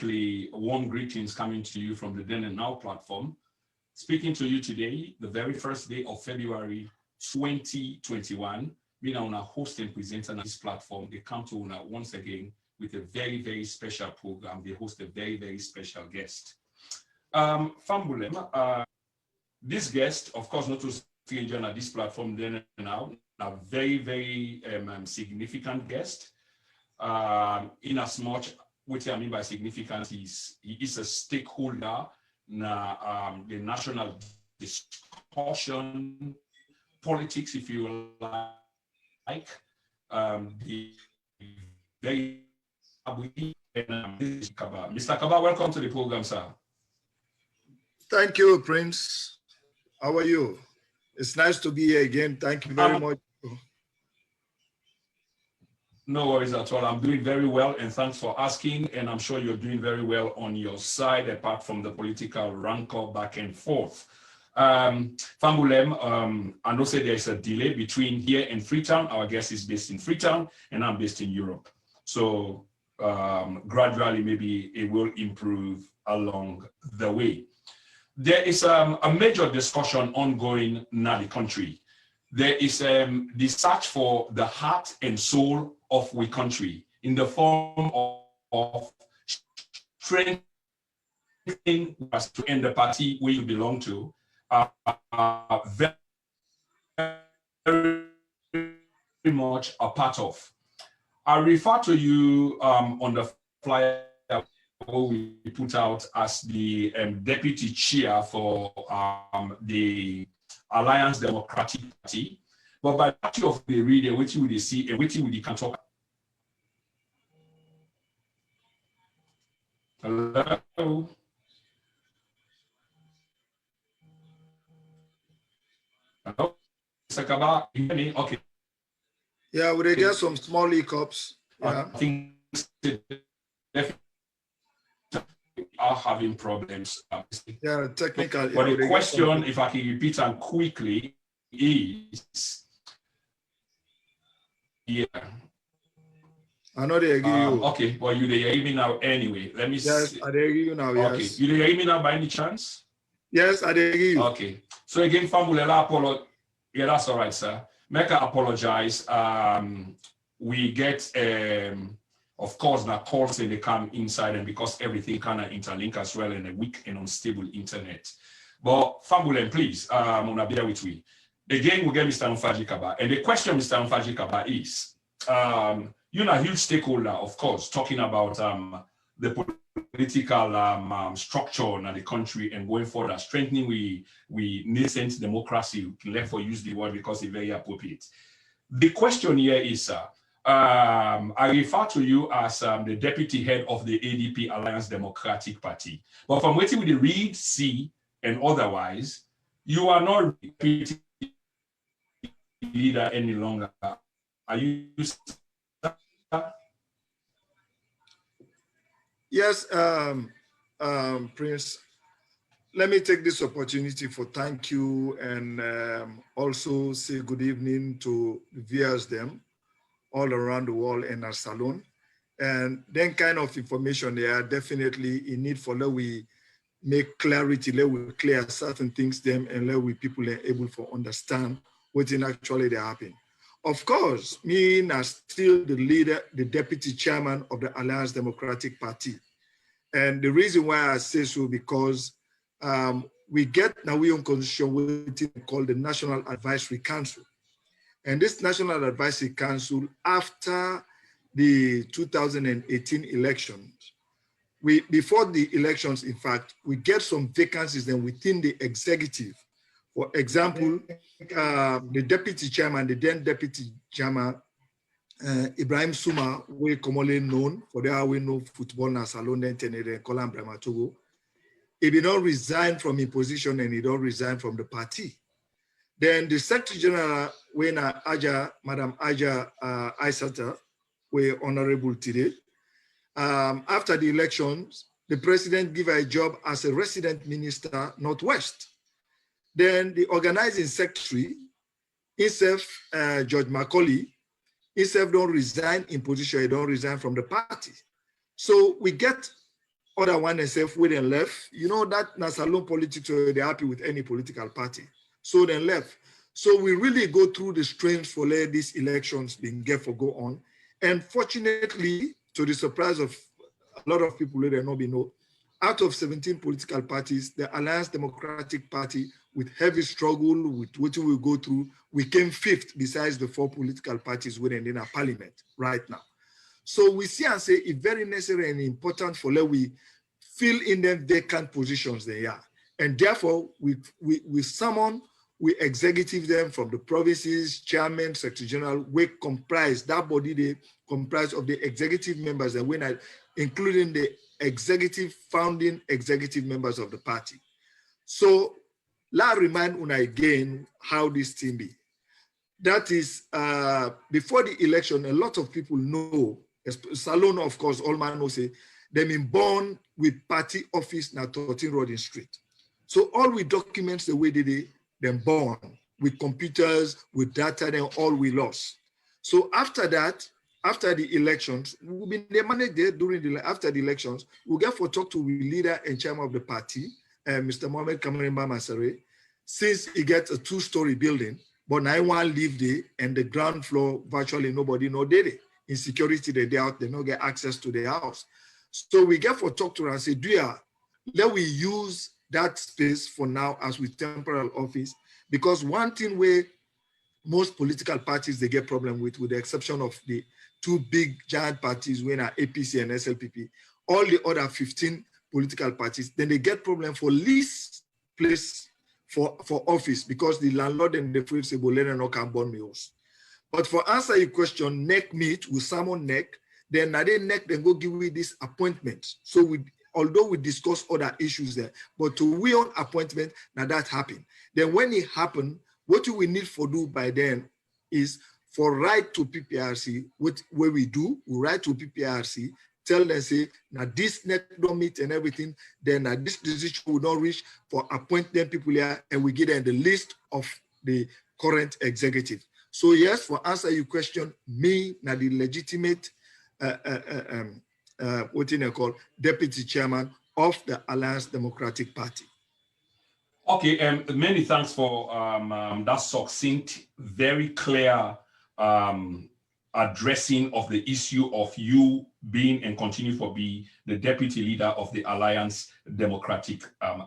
weekly warm greetings coming to you from the Then and Now platform. Speaking to you today, the very first day of February 2021, being on a host and presenter on this platform, they come to una once again with a very, very special program. They host a very, very special guest. Fambulem, this guest, of course, not to stranger on this platform Then and Now, a very, very significant guest. In as much, what I mean by significant is he is a stakeholder in the national discussion, politics, if you like. The very Mr. Kabba, welcome to the program, sir. Thank you, Prince. How are you? It's nice to be here again. Thank you very much. No worries at all. I'm doing very well, and thanks for asking. And I'm sure you're doing very well on your side, apart from the political rancor back and forth. Fambulem, I know say there's a delay between here and Freetown. Our guest is based in Freetown, and I'm based in Europe. So gradually, maybe it will improve along the way. There is a major discussion ongoing in the country. There is the search for the heart and soul of we country in the form of strengthening us to end the party we belong to. Very much a part of. I refer to you on the flyer we put out as the deputy chair for the Alliance Democratic Party, but by party of the reader, which you will see and which you will can talk. Hello. Hello. Mr. Kabba, you hear me? Okay. Yeah, we get some small hiccups. Yeah. I think definitely are having problems. Yeah, technical. But the question, if I can repeat them quickly, is yeah. I know they hear you. Okay, well, you hear me now anyway. Let me Yes, I hear you now. Yes. Okay, you hear me now by any chance? Yes, I hear you. Okay. So again, Fambulela, apologize. Yeah, that's all right, sir. Make I apologize. We get of course, the calls they come inside, and because everything kind of interlink as well in a weak and unstable internet. But Fambulem, please, wanna bear with me. Again, we get Mr. N'fagie Kabba, and the question, Mr. N'fagie Kabba, is, you're a huge stakeholder, of course, talking about the political structure in the country and going forward, strengthening we nascent democracy. Therefore, use the word because it's very appropriate. The question here is, I refer to you as the deputy head of the ADP Alliance Democratic Party. But from what we read, see, and otherwise, you are not deputy leader any longer. Are you? Yes, Prince. Let me take this opportunity for thank you and also say good evening to the viewers them all around the world in our salon. And then kind of information they are definitely in need for let we make clarity, let we clear certain things them and let we people are able to understand what in actually they happen. Of course, me as still the leader, the deputy chairman of the Alliance Democratic Party. And the reason why I say so because we get now we on constitution what called the National Advisory Council. And this National Advisory Council, after the 2018 elections, before the elections, in fact, we get some vacancies then within the executive. For example, the deputy chairman, the then deputy chairman, Ibrahim Suma, we commonly known for the we know football na salon then tenere Kolam Bramatogo. He did not resign from his position and he don't resign from the party. Then the Secretary General, when Madam Aja Aisata, were honorable today. After the elections, the president gave her a job as a resident minister, Northwest. Then the organizing secretary, himself, George Macaulay, himself don't resign in position, he don't resign from the party. So we get other one is self with and left. You know that Nasalon politics, they're happy with any political party. So then left. So we really go through the strains for let these elections being get for go on. And fortunately, to the surprise of a lot of people, they not be know, out of 17 political parties, the Alliance Democratic Party, with heavy struggle, with what we go through, we came 5th besides the 4 political parties within in our parliament right now. So we see and say it's very necessary and important for let we fill in them vacant positions they are. And therefore, we summon, we executive them from the provinces, chairman, secretary general, we comprise, that body they comprise of the executive members and when including the founding executive members of the party. So let remind una again how this thing be. That is, before the election, a lot of people know, Salon, of course, all man know say, they've been born with party office na 13 Rodin Street. So all we documents the way they them born, with computers, with data, then all we lost. So after that, after the elections, we'll be managed there after the elections, we'll get for talk to the leader and chairman of the party, Mr. Mohamed Kamarainba Mansaray, since he gets a 2-story building, but now one live there and the ground floor, virtually nobody know did it. Insecurity, they out, they don't get access to the house. So we get for talk to her and say, let we use that space for now as with temporal office, because one thing where most political parties, they get problem with the exception of the 2 big giant parties, when are APC and SLPP, all the other 15 political parties, then they get problem for lease place for office because the landlord and the free say, no can burn me house. But for answer your question, neck meet with someone neck, then na they neck, then go give we this appointment. So although we discuss other issues there, but to we on appointment, now that happened. Then when it happened, what we need for do by then is for write to PPRC, where we do, we write to PPRC, tell them, say, now this neck don't meet and everything, then this decision will not reach for appoint them people here, and we get them the list of the current executive. So yes, for answer your question, me, now the legitimate, what you call, deputy chairman of the Alliance Democratic Party. Okay, many thanks for that succinct, very clear addressing of the issue of you being and continue to be the deputy leader of the Alliance Democratic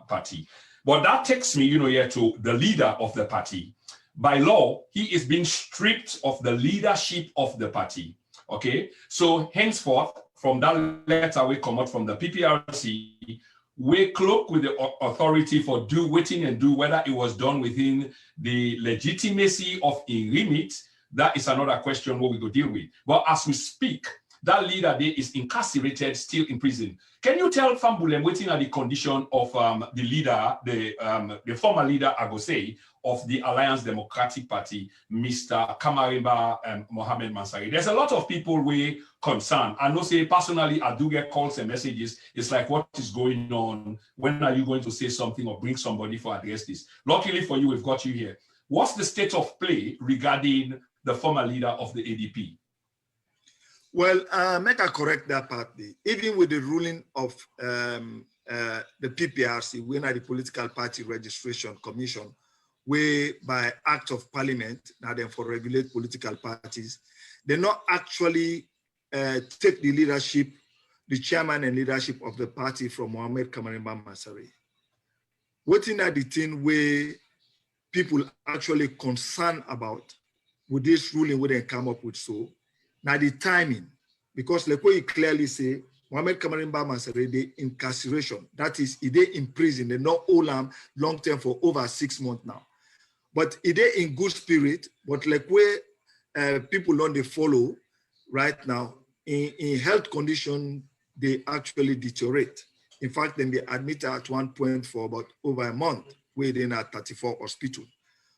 Party. But that takes me, here to the leader of the party. By law, he is being stripped of the leadership of the party. Okay, so henceforth, from that letter we come out from the PPRC, we cloak with the authority for do waiting and do whether it was done within the legitimacy of a remit. That is another question what we go deal with. But as we speak, that leader there is incarcerated, still in prison. Can you tell Fambulem waiting at the condition of the leader, the former leader, I go say, of the Alliance Democratic Party, Mr. Kamarainba Mohamed Mansaray? There's a lot of people we concerned. I know, say personally, I do get calls and messages. It's like, what is going on? When are you going to say something or bring somebody for address this? Luckily for you, we've got you here. What's the state of play regarding the former leader of the ADP? Well, make I correct that part. Even with the ruling of the PPRC, we are the Political Party Registration Commission, where by act of parliament, now then for regulate political parties, they not actually take the leadership, the chairman and leadership of the party from Mohamed Kamarainba Mansaray. What in the thing where people actually concerned about with this ruling where they come up with so, now the timing, because like what you clearly say, Mohamed Kamarainba Mansaray, the incarceration, that is, he dey in prison, they not hold him long term for over 6 months now. But he dey in good spirit, but like where people don't they follow right now, in health condition, they actually deteriorate. In fact, then they admitted at one point for about over a month, where they're at 34 hospital.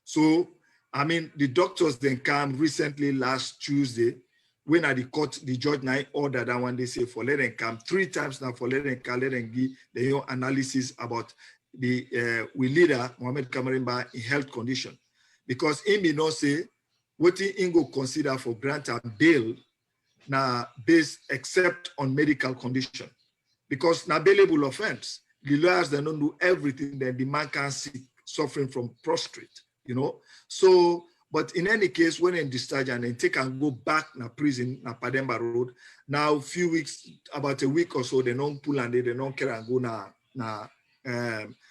So, I mean, the doctors then come recently last Tuesday, when at the court, the judge now ordered that one, they say for let them come 3 times now for let them give the analysis about the we leader Mohamed Kamarainba in health condition, because he may not say what he go consider for grant and bail now based except on medical condition. because na bailable offense. The lawyers, they don't do everything, then the man can see suffering from prostrate, you know. So, but in any case, when in discharge and then take and go back na prison, na Pademba Road, now a few weeks, about a week or so, they don't pull and they don't care and go na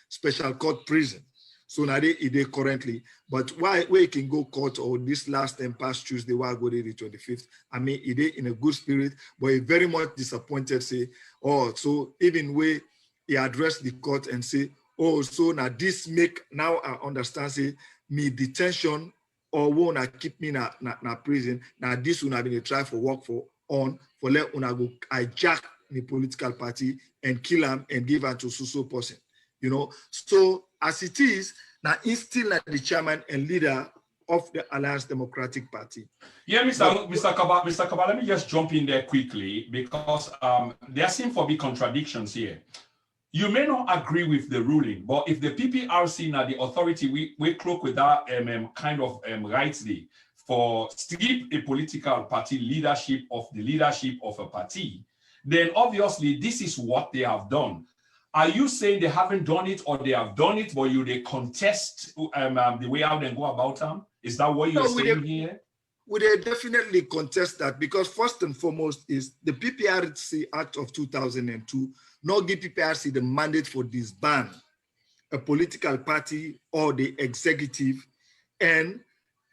special court prison. So now they currently, but where he can go court or this last time past Tuesday, where I go there the 25th, I mean, he in a good spirit, but he very much disappointed, say, oh, so even where he addressed the court and say, oh, so now this make, now I understand, say, me detention or won't keep me na prison, now this will have been a try for work for let una go hijack the political party and kill him and give her to so person, you know. So as it is, now he's still like the chairman and leader of the Alliance Democratic Party. Yeah, Mr. Kabba, let me just jump in there quickly because there seem to be contradictions here. You may not agree with the ruling, but if the PPRC now the authority we cloak with that kind of rights there for strip a political party leadership of a party, then obviously this is what they have done. Are you saying they haven't done it or they have done it, but they contest the way how they go about them? Is that what you're saying here? Would they definitely contest that? Because first and foremost is the PPRC Act of 2002 not give PPRC the mandate for disband a political party or the executive and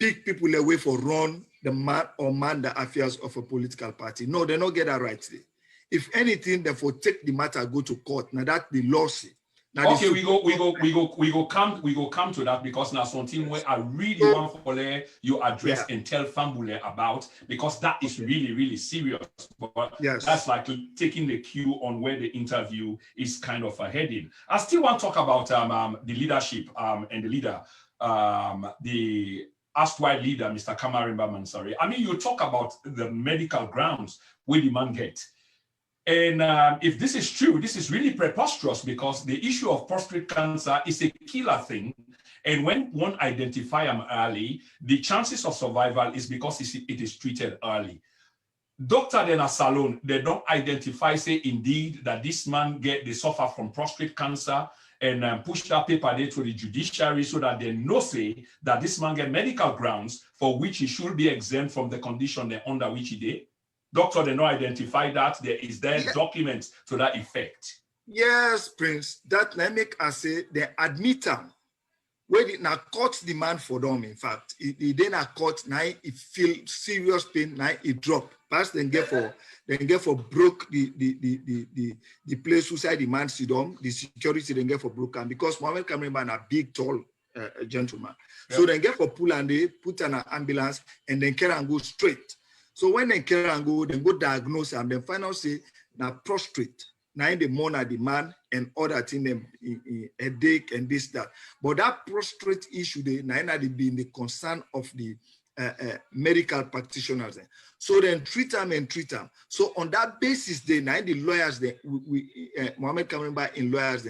pick people away for run the man or man the affairs of a political party. No, they don't get that right today. If anything, therefore take the matter, go to court. Now that the law say. Now okay, we go come to that because now something where I really want for you address and tell Fambule about, because that is really serious. But that's like taking the cue on where the interview is kind of heading. I still want to talk about the leadership and the leader, the erstwhile leader, Mr. Kamarainba Mansaray. I mean, you talk about the medical grounds where the man get. And if this is true, this is really preposterous because the issue of prostate cancer is a killer thing. And when one identifies them early, the chances of survival is because it is treated early. Doctor then a salon, they don't identify, say indeed that this man they suffer from prostate cancer and push that paper there to the judiciary so that they know, say, that this man get medical grounds for which he should be exempt from the condition under which he did. Doctor, they not identify that. There is documents to that effect. Yes, Prince. That make us say they admit them. Where the now court demand for them, in fact. It then a court now it feel serious pain, now it drop. Pass then get for broke the place suicide demand see them, the security then get for broken because Mohamed Kamarainba a big tall gentleman. Yeah. So then get for pull and they put an ambulance and then carry and go straight. So when they carry and go, then go diagnose and then find out say now prostrate. Now in the morning the man and other thing them headache and this that. But that prostrate issue they now they be in the concern of the medical practitioners. Then. So then treat them. So on that basis, they now the lawyers then Mohamed Kamarainba in lawyers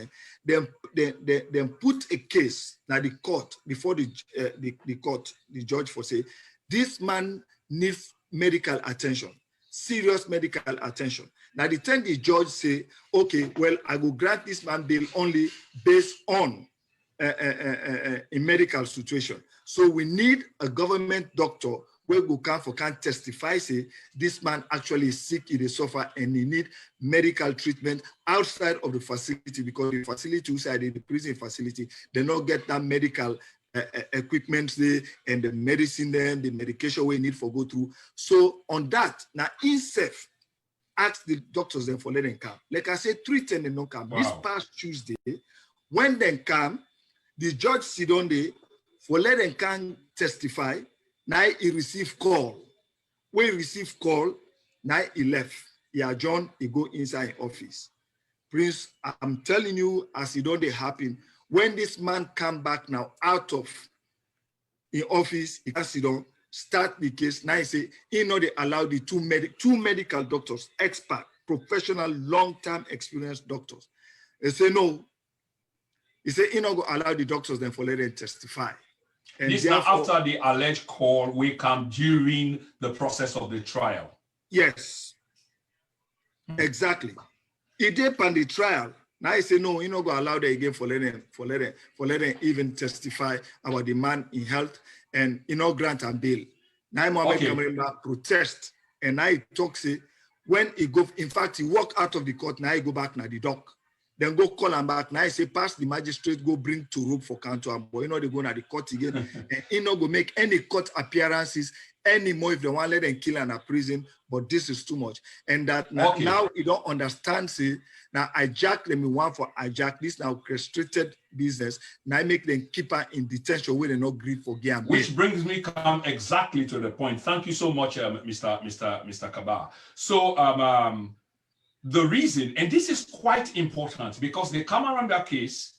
then put a case now the court before the court the judge for say this man needs medical attention, serious medical attention. Now the time the judge say, okay, well, I will grant this man bail only based on a medical situation. So we need a government doctor where we can testify, say, this man actually is sick, he is suffer, and he need medical treatment outside of the facility because the facility outside the prison facility, they don't get that medical equipment there and the medicine there, the medication we need for go through. So on that, now himself ask the doctors then for let them come. Like I said, 3:10 they don't come. Wow. This past Tuesday, when they come, the judge sit on there for let them come testify. Now he received call. When he received call, now he left. He adjourned, he go inside office. Prince, I'm telling you, as it don't happen, when this man come back now out of in office, he can sit down, start the case. Now he say, he know they allow the two medical doctors, expert, professional, long-term experienced doctors. They say no. He say, he not go allow the doctors then for let them testify. And this now after the alleged call will come during the process of the trial. Yes, exactly. He did on the trial. Now he say no, you not go allow them again for letting even testify about the man in health and grant and bail. Now Mohamed Kamarainba protest and now he talks say when he go, in fact he walk out of the court, now he go back now the dock. Then go call him back. Now he say pass the magistrate, go bring to rope for counter. But they go to the court again and he not go make any court appearances anymore if they want to let them kill and a prison. But this is too much. And that now you don't understand, say, now hijack them, want for hijack this now restricted business. Now I make them keep her in detention where they not agree for game. Which brings me come exactly to the point. Thank you so much, Mr. Kabba. So the reason, and this is quite important because the Kamarainba case,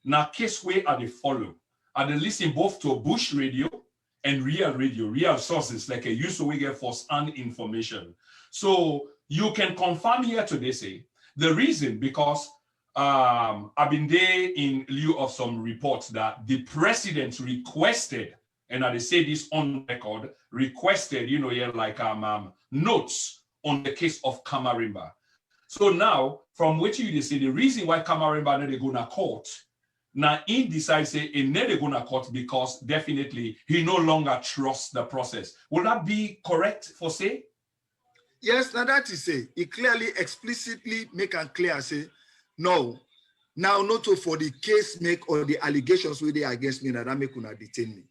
now case where are they follow, are they listen both to Bush radio and real sources like a use we get first-hand information. So you can confirm here today, say, the reason because I've been there in lieu of some reports that the president requested, and I say this on record, requested, notes on the case of Kamarainba. So now, from what you say, the reason why Kamarainba not go to court, now he decides say he not go to court because definitely he no longer trusts the process. Would that be correct for say? Yes, now that is say he clearly, explicitly make and clear say no. Now not for the case make or the allegations where they against me that make una detain me.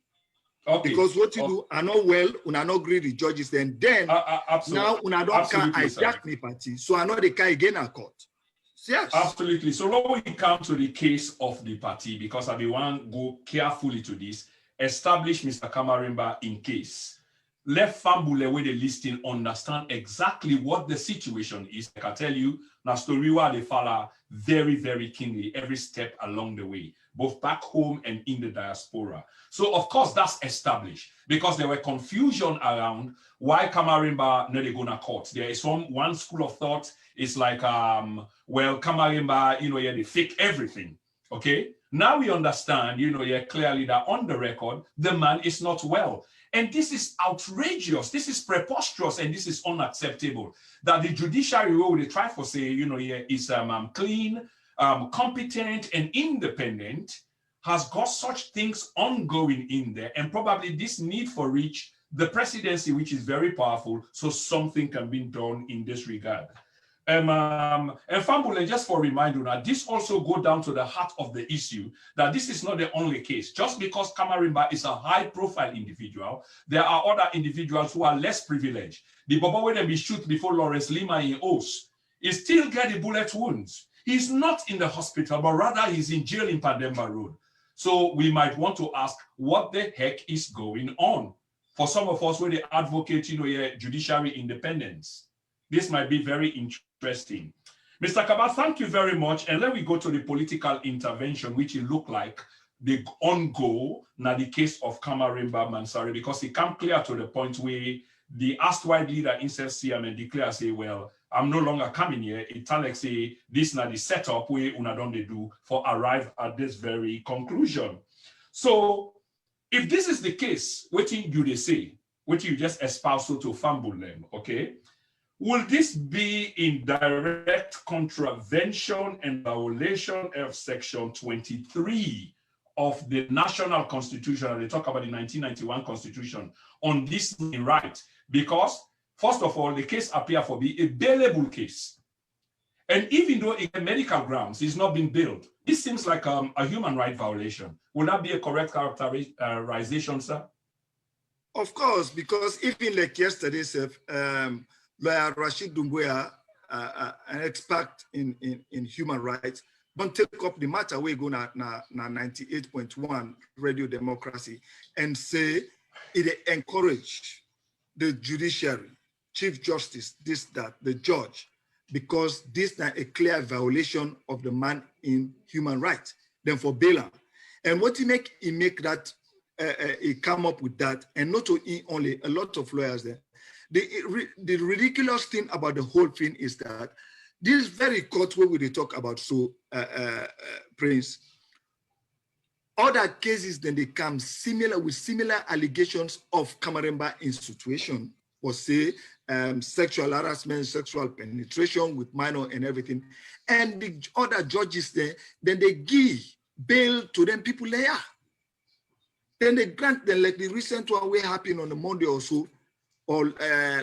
Okay. Because what you do, I know well, una not agree the judges, then now una don't can hijack me party, so I know they can again a court. Yes. Absolutely. So when we come to the case of the party, because I want to go carefully to this, establish Mr. Kamarainba in case. Let Fambule with the listing understand exactly what the situation is. I can tell you, now story where they follow very, very keenly every step along the way, both back home and in the diaspora. So of course that's established because there were confusion around why Kamarainba not going to court. There is one school of thought is like, well, Kamarainba, they fake everything. Okay. Now we understand, clearly that on the record, the man is not well. And this is outrageous, this is preposterous, and this is unacceptable. That the judiciary role they try for say, is clean, competent, and independent, has got such things ongoing in there, and probably this need for reach the presidency, which is very powerful, so something can be done in this regard. And Fambule, just for a reminder, now this also go down to the heart of the issue, that this is not the only case. Just because Kamarainba is a high-profile individual, there are other individuals who are less privileged. The Bobo where they be shoot before Lawrence Lima in Os, he still get the bullet wounds. He's not in the hospital, but rather he's in jail in Pandemba Road. So we might want to ask, what the heck is going on? For some of us, where they advocate, judiciary independence, this might be very interesting. Mr. Kabba, thank you very much. And let me go to the political intervention, which it looked like the on-go, now the case of Kamarainba Mansaray, because it come clear to the point where the erstwhile leader in CM and declare, say, well, I'm no longer coming here. It tell like say, this now the setup where una don they do for arrive at this very conclusion. So if this is the case, what you they say, what you just espouse to Fambule them, okay? Will this be in direct contravention and violation of Section 23 of the National Constitution, and they talk about the 1991 Constitution, on this right? Because, first of all, the case appears to be a bailable case. And even though in medical grounds it's not been bailed, this seems like a human right violation. Would that be a correct characterization, sir? Of course, because even like yesterday, Lawyer Rashid Doumbouya, an expert in human rights, don't take up the matter we go na 98.1 Radio Democracy and say it encourage the judiciary, Chief Justice, this, that, the judge, because this is a clear violation of the man in human rights, then for bail. And what he make that, he come up with that, and not only a lot of lawyers there. The ridiculous thing about the whole thing is that this very court where we talk about, so Prince, other cases then they come similar with similar allegations of Kamarainba institution for say sexual harassment, sexual penetration with minor and everything. And the other judges there, then they give bail to them people there. Then they grant them, like the recent one we happened on a Monday or so, or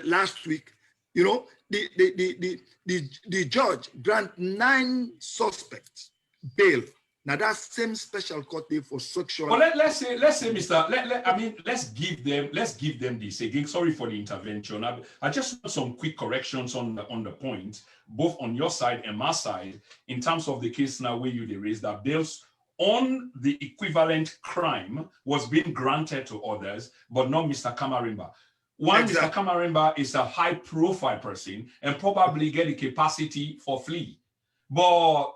last week, you know, the judge grant 9 suspects bail. Now that same special court day for sexual. Well, let's say, Mr. Let's give them this again. Sorry for the intervention. I just want some quick corrections on the point, both on your side and my side, in terms of the case now where you raised that bails on the equivalent crime was being granted to others, but not Mr. Kamarainba. One, exactly. Mr. Kamarainba is a high-profile person and probably get the capacity for flee. But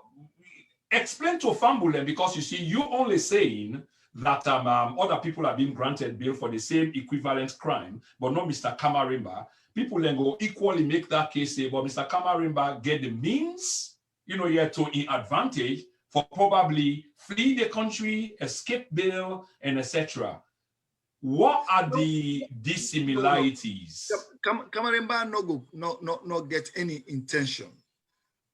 explain to Fambulem, because you see, you only saying that other people are being granted bail for the same equivalent crime, but not Mr. Kamarainba. People then go equally make that case say, but Mr. Kamarainba get the means, you know, yeah, to in advantage for probably flee the country, escape bail, and etc. What are the dissimilarities? Kamarainba no get any intention,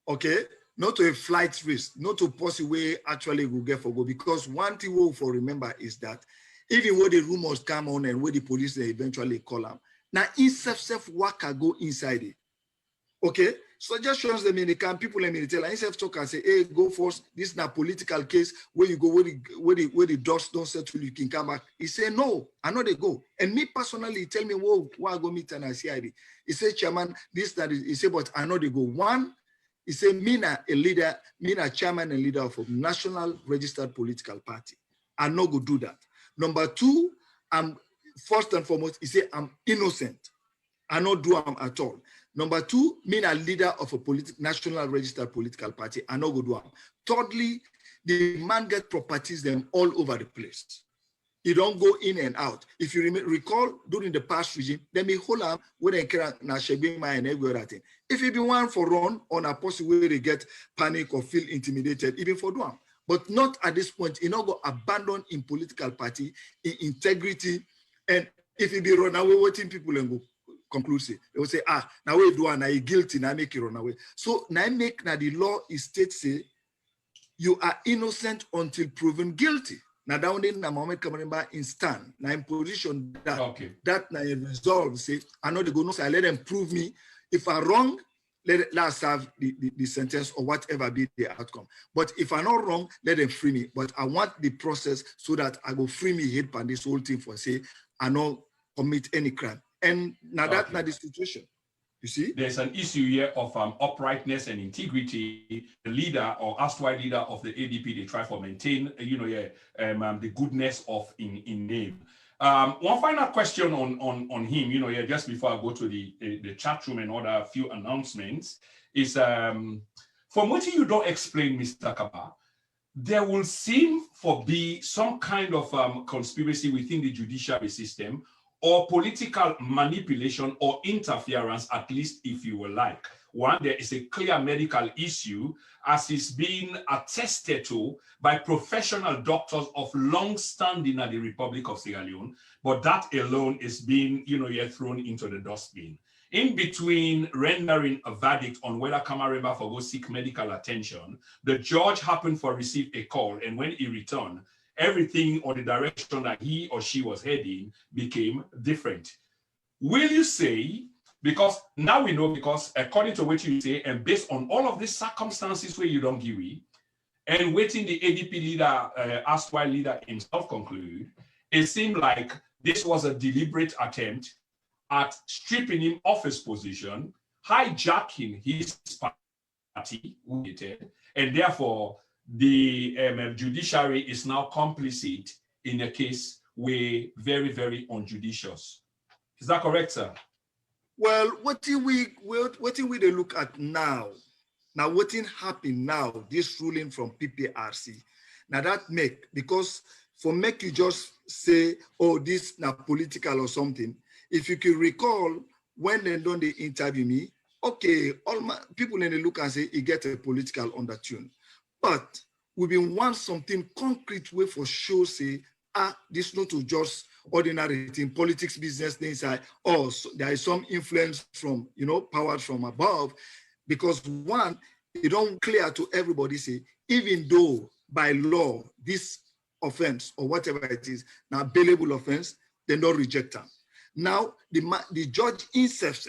okay? Not to a flight risk, not to possibly actually will get for go. Because one thing we'll for remember is that even when the rumors come on and when the police they eventually call them, now in self worker go inside it. Okay? Suggestions them in the camp, people in the tell and self talk and say, hey, go first. This is not political case where you go where the doors don't settle, you can come back. He say, no, I know they go. And me personally, he tell me, whoa, why I go meet and I CID. He say, chairman, this, that is, he say, but I know they go. One, he said, me a leader, me a chairman and leader of a national registered political party. I no go do that. Number 2, I'm first and foremost, he said, I'm innocent. I no do am at all. Number 2, me a leader of a national registered political party. I no go do am. Thirdly, the man get properties them all over the place. He don't go in and out. If you recall, during the past regime, then me hold up when they can na shebima and every other thing. If you be one for run on a possible way they get panic or feel intimidated, even for one. But not at this point, you know, go abandon in political party, in integrity. And if you be run away, waiting people and go conclusive. They will say, now we do now you guilty, now make it run away. So now make now the law is state say you are innocent until proven guilty. Now down in Mohamed Kamarainba in stand, now in position that that now resolve say, I know they go no say, let them prove me. If I'm wrong, let's have the sentence or whatever be the outcome. But if I'm not wrong, let them free me. But I want the process so that I go free me head by this whole thing for say I don't commit any crime. And now that's not the situation. You see? There's an issue here of uprightness and integrity. The leader or erstwhile leader of the ADP, they try to maintain, the goodness of in name. One final question on him, just before I go to the chat room and other few announcements, is from what you don't explain, Mr. Kabba, there will seem to be some kind of conspiracy within the judiciary system or political manipulation or interference, at least if you will like. One, there is a clear medical issue as is being attested to by professional doctors of long standing at the Republic of Sierra Leone, but that alone is being, thrown into the dustbin. In between rendering a verdict on whether Kamarainba for go seek medical attention, the judge happened to receive a call, and when he returned, everything or the direction that he or she was heading became different. Will you say, because now we know, because according to what you say, and based on all of these circumstances where you don't give it, and waiting the ADP leader, erstwhile leader himself conclude, it seemed like this was a deliberate attempt at stripping him of his position, hijacking his party, and therefore the judiciary is now complicit in a case where very, very unjudicious. Is that correct, sir? Well, what do we look at now? Now, what happened now, this ruling from PPRC, now that because for make you just say, oh, this now political or something, if you can recall, when they done they interview me, okay, all my people in the look and say, it get a political undertone. But we've been want something concrete way for sure, say, this not to just ordinary thing, politics, business things, or there is some influence from, powers from above, because one, it don't clear to everybody, say, even though by law, this offense or whatever it is, now bailable offense, they don't reject them. Now, the judge himself,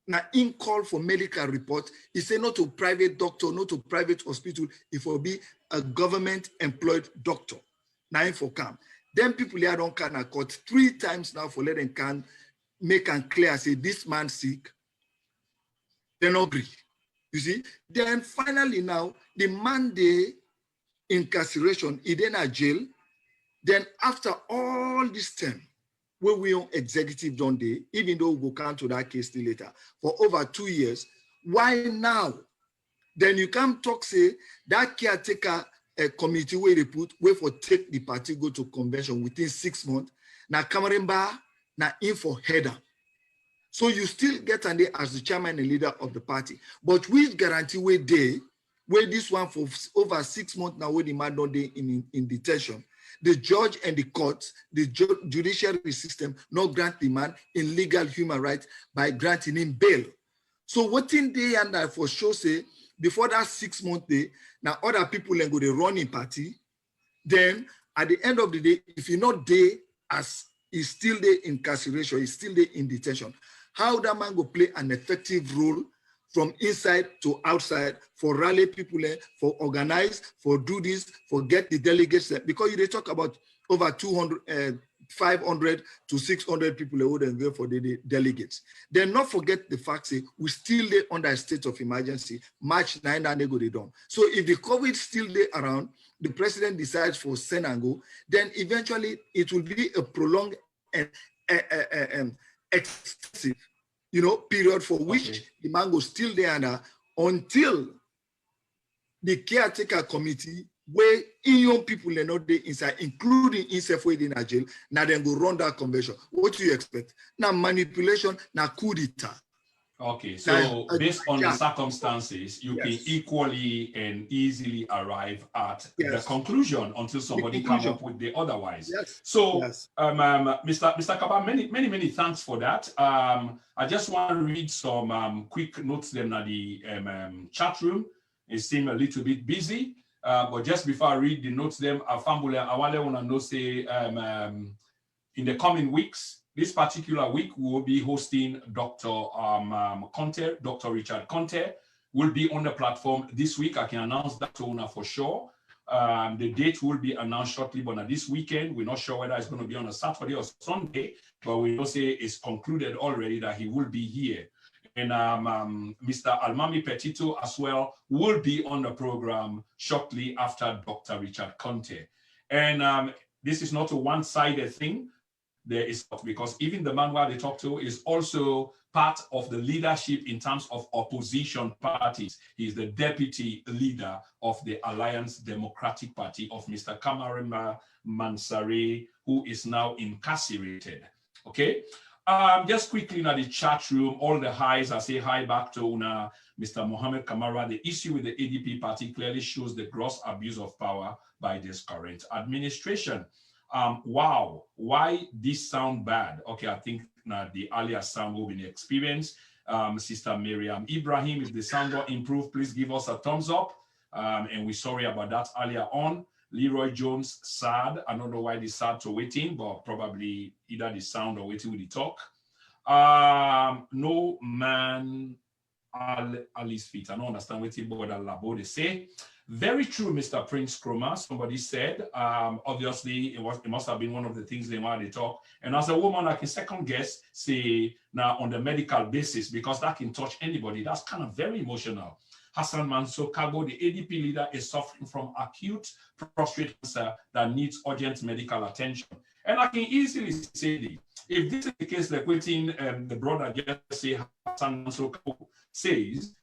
now in call for medical report, he say not to private doctor, not to private hospital, it will be a government employed doctor. Now in for come. Then people here don't can a court 3 times now for let them can make and clear, say this man sick. They don't agree. You see? Then finally now, the man they incarceration, he then a jail. Then after all this time, where we on executive done day, even though we will come to that case still later, for over 2 years, why now? Then you come talk, say, that caretaker committee where they put, where for take the party go to convention within 6 months, now Kamarainba, now in for header. So you still get an day as the chairman and leader of the party. But which guarantee where they, where this one for over 6 months now, where the man don't day in detention, the judge and the courts, the judiciary system, not grant the man in legal human rights by granting him bail. So what in day and I for sure say, before that 6 month day, now other people then go the running party, then at the end of the day, if you're not there as he's still there in incarceration, he's still there in detention, how that man go play an effective role from inside to outside for rally people, for organize, for do this, for get the delegates, because they talk about over 200, 500 to 600 people who then go for the delegates. Then not forget the fact say we still there under a state of emergency, March 9 and they go they done. So if the COVID still there around, the president decides for send and go, then eventually it will be a prolonged and extensive, period for which the man goes still there until the caretaker committee where young people are not there inside, including himself in a jail, now then go run that convention. What do you expect? Now manipulation, now coup d'etat. Okay, so based on the circumstances, you can equally and easily arrive at the conclusion until somebody comes up with the otherwise. So, Mr. Kabba, many thanks for that. I just want to read some quick notes then at the chat room. It seems a little bit busy, but just before I read the notes, them I want to know say in the coming weeks. This particular week, we will be hosting Dr. Conte, Dr. Richard Conte will be on the platform this week. I can announce that to you for sure. The date will be announced shortly, but this weekend, we're not sure whether it's going to be on a Saturday or Sunday, but we know say it's concluded already that he will be here. And Mr. Almami Petito as well will be on the program shortly after Dr. Richard Conte. And this is not a one-sided thing. There is, because even the man where they talk to is also part of the leadership in terms of opposition parties. He's the deputy leader of the Alliance Democratic Party of Mr. Kamarainba Mansaray, who is now incarcerated. Okay. Just quickly in the chat room, all the highs, I say hi back to Mr. Mohamed Kamara. The issue with the ADP party clearly shows the gross abuse of power by this current administration. Wow, why this sound bad? Okay, I think the earlier sound will be experienced. Sister Miriam Ibrahim, if the sound will improve, please give us a thumbs up. And we're sorry about that earlier on. Leroy Jones, sad. I don't know why they sad to waiting, but probably either the sound or waiting with the talk. No man Ali's feet. I don't understand what Labo they say. Very true, Mr. Prince Chroma. Somebody said, obviously, it must have been one of the things they wanted to talk. And as a woman, I can second guess, say, now on the medical basis, because that can touch anybody. That's kind of very emotional. Hassan Mansaray Kabba, the ADP leader, is suffering from acute prostate cancer that needs urgent medical attention. And I can easily say this. If this is the case, like waiting, the brother just say, Hassan Mansaray Kabba says,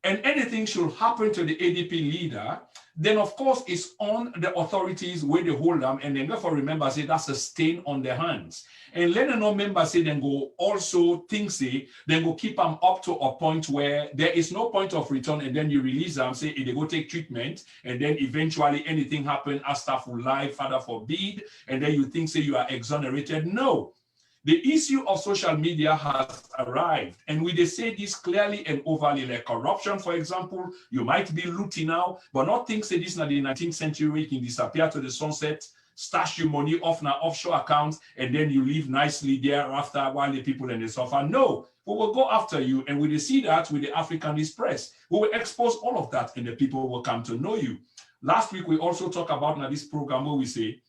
and anything should happen to the ADP leader, then of course it's on the authorities where they hold them, and then therefore remember say that's a stain on their hands. And let no member say then go also think say then go keep them up to a point where there is no point of return, and then you release them, say if they go take treatment, and then eventually anything happen, as staff will lie, Father forbid, and then you think say you are exonerated. No. The issue of social media has arrived, and we they say this clearly and overly, like corruption, for example. You might be looting now, but not think say this in the 19th century, we can disappear to the sunset, stash your money off now offshore accounts, and then you live nicely thereafter while the people and they suffer. No, we will go after you, and we will see that with the Africanist press. We will expose all of that, and the people will come to know you. Last week, we also talked about now this program where we say,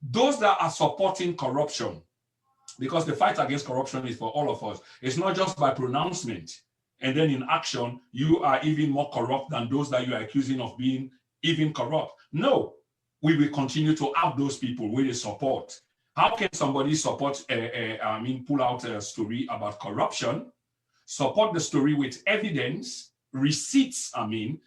those that are supporting corruption, because the fight against corruption is for all of us. It's not just by pronouncement, and then in action, you are even more corrupt than those that you are accusing of being even corrupt. No, we will continue to have those people with the support. How can somebody support, pull out a story about corruption, support the story with evidence, receipts,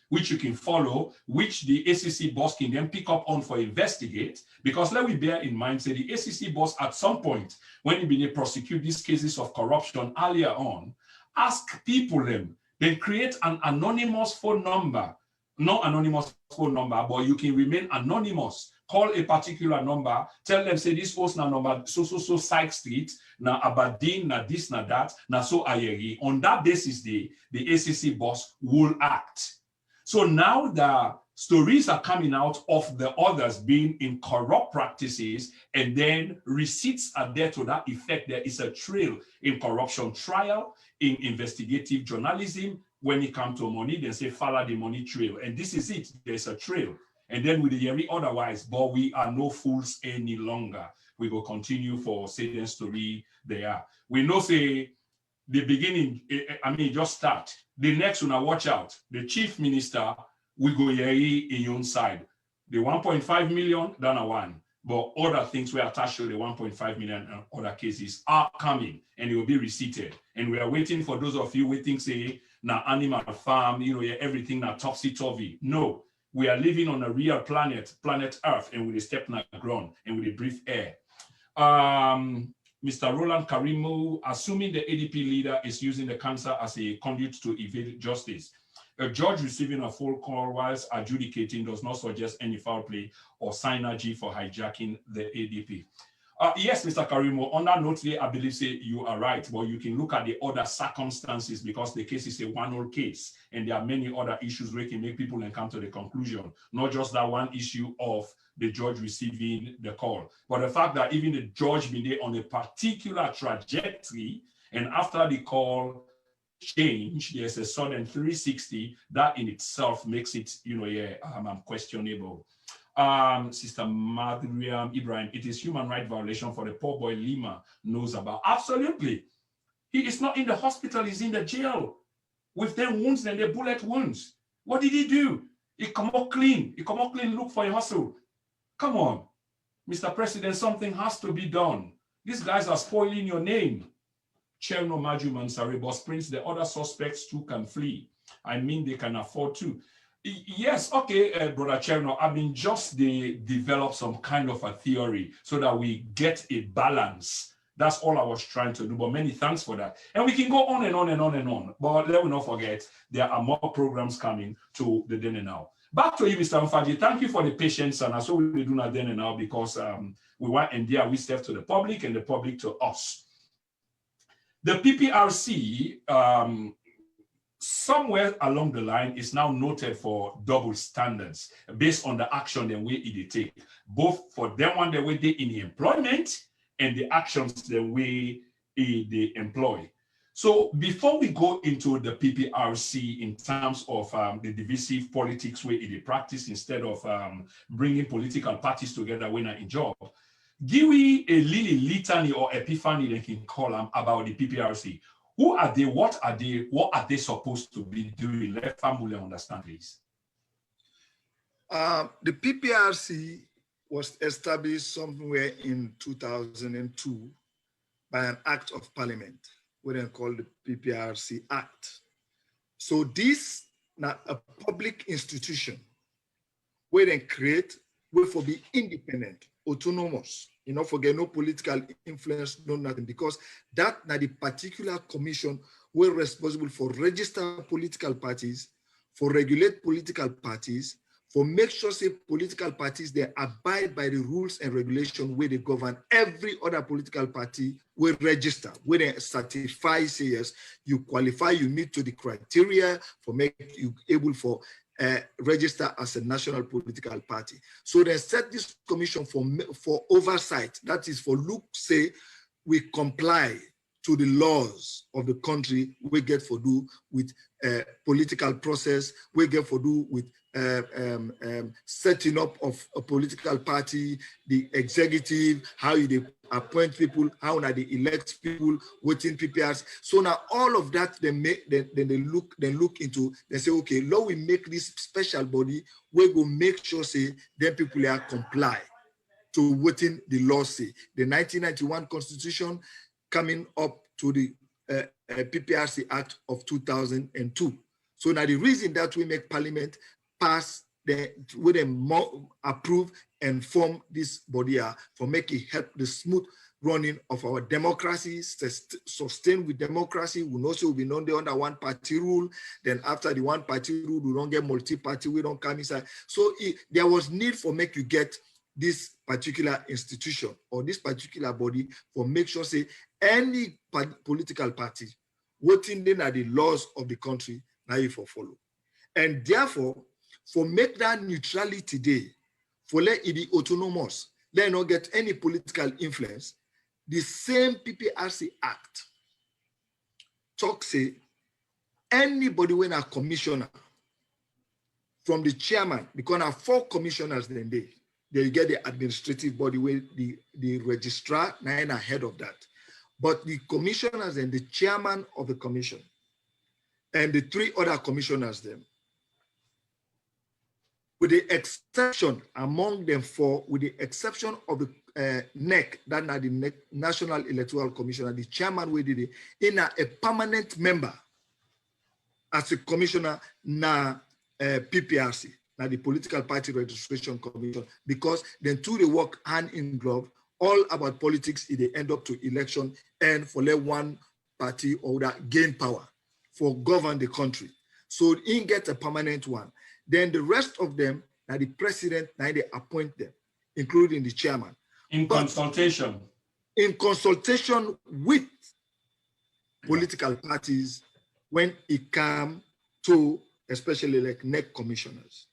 which you can follow, which the ACC boss can then pick up on for investigate, because let me bear in mind, say the ACC boss at some point, when he began to prosecute these cases of corruption earlier on, ask people them, then create an anonymous phone number, not anonymous phone number, but you can remain anonymous. Call a particular number, tell them, say this post na number, so Sykes Street, na Aberdeen, na this, na that, na so Ayeri. On that basis, the ACC boss will act. So now the stories are coming out of the others being in corrupt practices, and then receipts are there to that effect. There is a trail in corruption trial, in investigative journalism. When it comes to money, they say follow the money trail. And this is it, there's a trail. And then with the Yeri otherwise, but we are no fools any longer. We will continue for saying story there. We know say the beginning, just start. The next one, watch out. The chief minister, we go Yeri in your own side. The 1.5 million, done a one. But other things were attached to the 1.5 million and other cases are coming, and it will be receipted. And we are waiting for those of you waiting, say, now animal farm, everything now topsy-turvy. No. We are living on a real planet Earth, and with a step in the ground and with a brief air. Mr. Roland Karimu, assuming the ADP leader is using the cancer as a conduit to evade justice, a judge receiving a full call whilst adjudicating does not suggest any foul play or synergy for hijacking the ADP. Yes, Mr. Karimu, on that note, I believe say you are right, but you can look at the other circumstances because the case is a one-all case, and there are many other issues where can make people come to the conclusion, not just that one issue of the judge receiving the call, but the fact that even the judge being there on a particular trajectory, and after the call change, there's a sudden 360, that in itself makes it, questionable. Sister Madriam Ibrahim, it is human rights violation for the poor boy Lima knows about. Absolutely. He is not in the hospital, he's in the jail with them wounds and the bullet wounds. What did he do? He come out clean. He come out clean, look for a hustle. Come on, Mr. President, something has to be done. These guys are spoiling your name. Cherno Maju Mansaray, Boss Prince, the other suspects too can flee. They can afford to. Yes, okay, Brother Cherno, just develop some kind of a theory so that we get a balance. That's all I was trying to do, but many thanks for that. And we can go on and on and on and on, but let me not forget, there are more programs coming to the then and now. Back to you, Mr. N'fagie. Thank you for the patience, and so we do not then and now because we want to endear we serve to the public and the public to us. The PPRC, somewhere along the line, is now noted for double standards based on the action the way they take, both for them one the way they in the employment and the actions the way they employ. So before we go into the PPRC in terms of the divisive politics way they practice instead of bringing political parties together when in job, give me a little litany or epiphany they can call them about the PPRC. Who are they? What are they? What are they supposed to be doing? Let family understand this. The PPRC was established somewhere in 2002 by an act of parliament, what they call the PPRC Act. So this not a public institution we then create, we for be independent, autonomous, you know, forget no political influence, no nothing, because that now the particular commission we're responsible for register political parties, for regulate political parties, for make sure say political parties they abide by the rules and regulation where they govern every other political party will register, where they certify say yes, you qualify, you meet to the criteria for make you able for register as a national political party. So they set this commission for oversight, that is for look say we comply to the laws of the country, we get for do with political process, we get for do with setting up of a political party, the executive, how you appoint people, how now they elect people, voting PPRs. So now all of that they make, then they look into, they say, okay, now we make this special body, we go make sure say then people are comply to what the law say. The 1991 Constitution coming up to the PPRC Act of 2002. So now the reason that we make Parliament pass with them approve and form this body for making help the smooth running of our democracy, sustain with democracy. We know so we know they under one party rule. Then after the one party rule, we don't get multi-party, we don't come inside. So there was need for make you get this particular institution or this particular body for make sure say any political party voting in at the laws of the country now you for follow. And therefore, for make that neutrality day, for let it be autonomous, let not get any political influence, the same PPRC Act talk say anybody when a commissioner from the chairman, because there are 4 commissioners then you get the administrative body where the registrar, 9 ahead of that. But the commissioners and the chairman of the commission and the 3 other commissioners then, with the exception among them 4, with the exception of the NEC, that now the National Electoral Commission, the chairman we did it, in a permanent member as a commissioner na PPRC. Now the Political Party Registration Commission, because then two they work hand in glove, all about politics, they end up to election and for let one party or that gain power for govern the country. So in get a permanent one. Then the rest of them, now the president, now they appoint them, including the chairman. In consultation. In consultation with political parties when it comes to especially like NEC commissioners.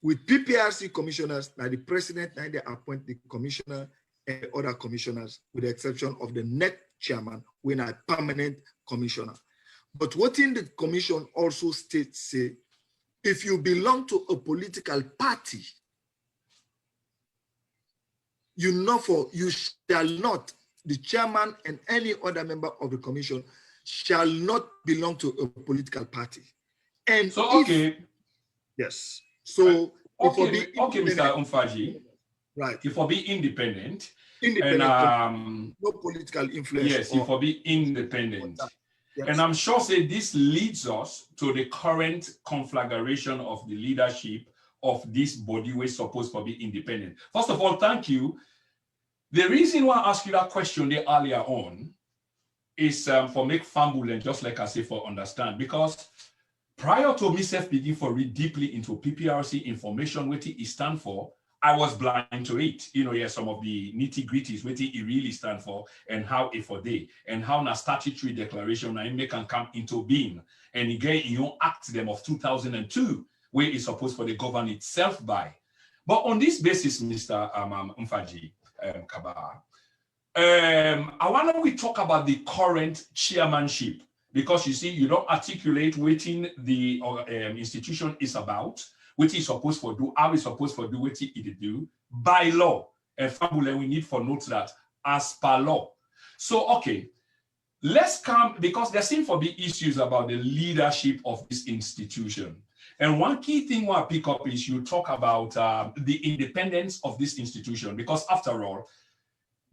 With PPRC commissioners, now the president, now they appoint the commissioner and other commissioners, with the exception of the NEC chairman, when a permanent commissioner. But what in the commission also states, say, if you belong to a political party, you shall not, the chairman and any other member of the commission shall not belong to a political party. And so, okay. Yes. So, okay, Mr. N'fagie. Right. If we be independent. And, no political influence. Yes, if we be independent. Yes. And I'm sure say this leads us to the current conflagration of the leadership of this body we're supposed to be independent. First of all, thank you. The reason why I asked you that question there earlier on is for make fumble and just like I say for understand, because prior to myself begin for read deeply into PPRC information, what it stand for, I was blind to it. You know, yes, some of the nitty-gritties, what it really stand for, and how it for day, and how na statutory declaration na make can come into being. And again, you act them of 2002, where it's supposed for the govern itself by. But on this basis, Mr. N'fagie Kabba, I want to we talk about the current chairmanship, because you see, you don't articulate what the institution is about, what it's supposed to do, how it's supposed to do, what it do by law. And we need for note that as per law. So, okay, let's come, because there seem to be issues about the leadership of this institution. And one key thing I pick up is you talk about the independence of this institution, because after all,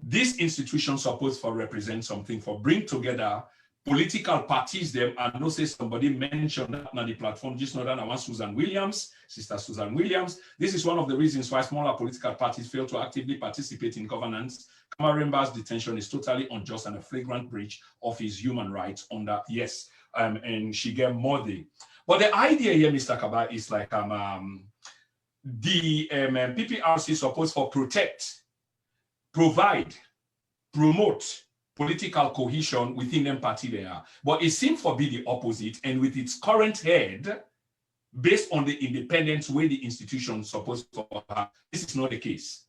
this institution is supposed to represent something, for bring together political parties them, and no say somebody mentioned that on the platform, just not that one Susan Williams, Sister Susan Williams. This is one of the reasons why smaller political parties fail to actively participate in governance. Kamarainba's detention is totally unjust and a flagrant breach of his human rights under, yes, and she get more day. But the idea here, Mr. Kabba, is like the PPRC is supposed to protect, provide, promote political cohesion within them party there. But it seems to be the opposite, and with its current head, based on the independence way the institution is supposed to have, this is not the case.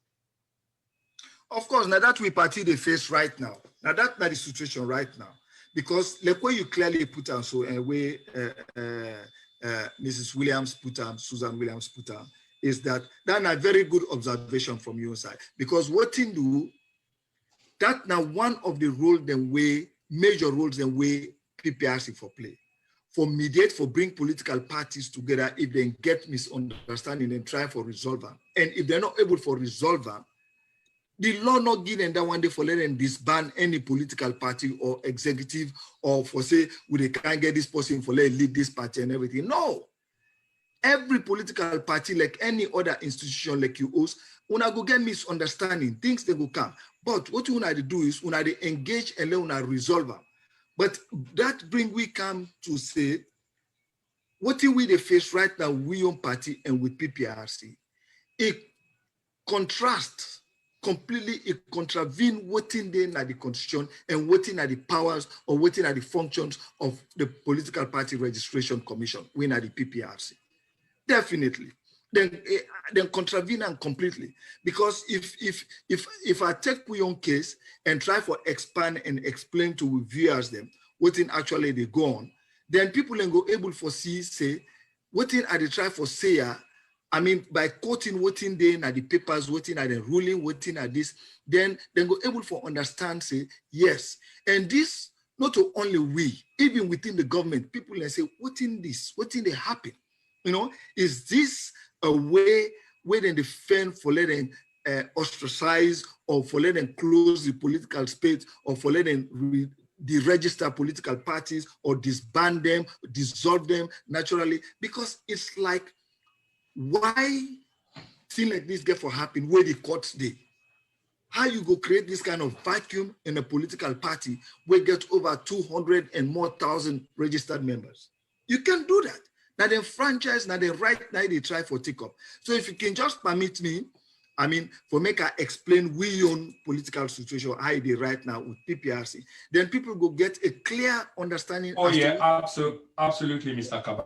Of course, now that we party they face right now. Now that's not the situation right now. Because like where you clearly put on so and where Mrs. Williams put on, Susan Williams put on, is that that's a very good observation from your side. Because what in do that now one of the roles then way, major roles then way PPRC for play. For mediate, for bring political parties together if they get misunderstanding and try for resolve them. And if they're not able for resolve them, the law not give them that one day for letting disband any political party or executive or for say, we can't get this person for let lead this party and everything. No. Every political party, like any other institution like you host, una go get misunderstanding, things they go come. But what you want to do is una they engage and let una resolve them. But that bring we come to say, what we they face right now, we own party and with PPRC, it contrasts completely, it contravene what in the constitution and what in the powers or what in the functions of the Political Party Registration Commission, we are the PPRC. Definitely. Then contravene and completely. Because if I take my own case and try for expand and explain to viewers them what in actually they go on, then people then go able for see say what in I they try for say I mean by quoting what in there at the papers, what in at the ruling, what in at this, then go able for understand say yes. And this not only we, even within the government, people then say what in this, what in they happen. You know, is this a way where they defend for letting ostracize or for letting close the political space or for letting deregister political parties or disband them, dissolve them naturally? Because it's like, why things like this get for happen where the courts day? How you go create this kind of vacuum in a political party where get over 200 and more thousand registered members? You can't do that. Now the franchise, now the right now they try for take up. So if you can just permit me, I mean, for make I explain we own political situation, how they right now with PPRC, then people go get a clear understanding. Oh yeah, absolutely, Mr. Kabba.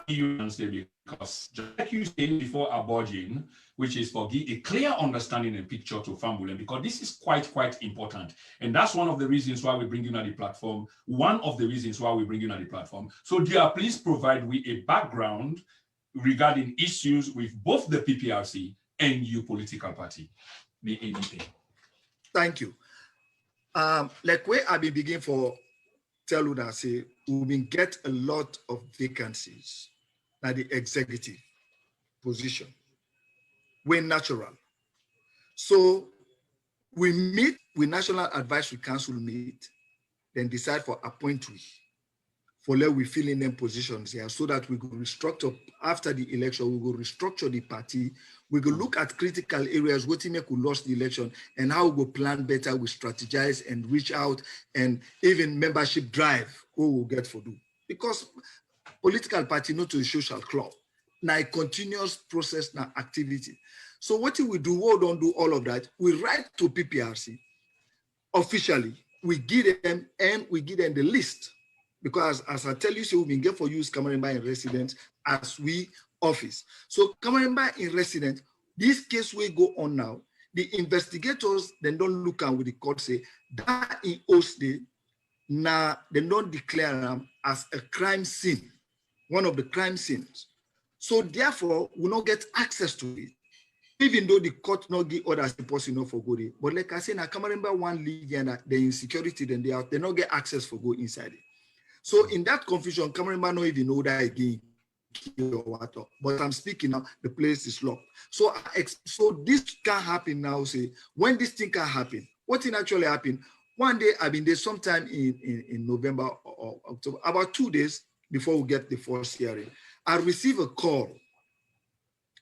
You can say because just like you said before aborigine, which is for give a clear understanding and picture to Fambulen, because this is quite important. And that's one of the reasons why we bring you on the platform. One of the reasons why we bring you on the platform. So dear, please provide we a background regarding issues with both the PPRC and you political party. The ADP. Thank you. Like where I be begin for tell you that say we been get a lot of vacancies at the executive position. We're natural. So we meet with National Advisory Council meet, then decide for appointee for let we fill in them positions here so that we go restructure after the election, we go restructure the party, we go look at critical areas, what we make we lost the election and how we go plan better, we strategize and reach out and even membership drive, who will get for do. Because political party not a social club, now a continuous process, now activity. So what we do, we don't do all of that. We write to PPRC officially, we give them the list. Because as I tell you, so we get for use Kamarainba in residence as we office. So Kamarainba in residence, this case will go on now. The investigators then don't look at with the court say that in Osday, now they don't declare them as a crime scene, one of the crime scenes. So therefore, we not get access to it, even though the court not give orders possible for go there. But like I say, now Kamarainba one league and the insecurity, then they not get access for go inside it. So in that confusion, Kamarainba not even know that again. But I'm speaking now, the place is locked. So this can happen now, say, when this thing can happen, what can actually happen? One day, I've been there sometime in November or October, about 2 days before we get the first hearing. I received a call.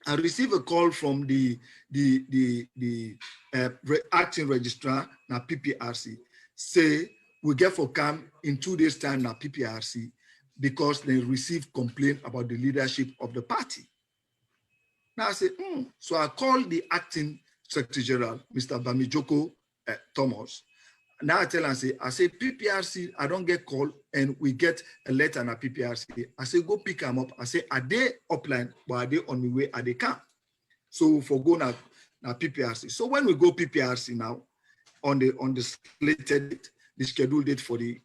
I received a call from the acting registrar, na PPRC, say we get for come in 2 days' time na PPRC because they received complaint about the leadership of the party. Now I said, So I called the acting Secretary General, Mr. Bamijoko Thomas. Now I tell him, I say, PPRC, I don't get called, and we get a letter on a PPRC. I say, go pick them up. I say, are they upline, but are they on the way? Are they come? So for go now PPRC. So when we go PPRC now, on the slated date, the scheduled date for the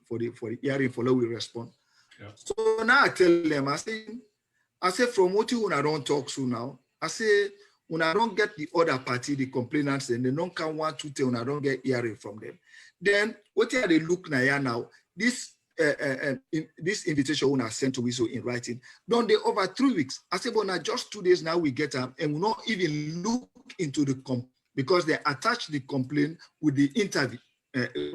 hearing, for we respond. Yeah. So now I tell them, I say, from what you don't talk to now, I say, when I don't get the other party, the complainants, and they don't come 1, 2, 3, when I don't get hearing from them. Then what are they look now? This invitation when I sent to Wiso in writing, done they over 3 weeks. I said, but now just 2 days now we get them, and we not even look into the because they attach the complaint with the interview,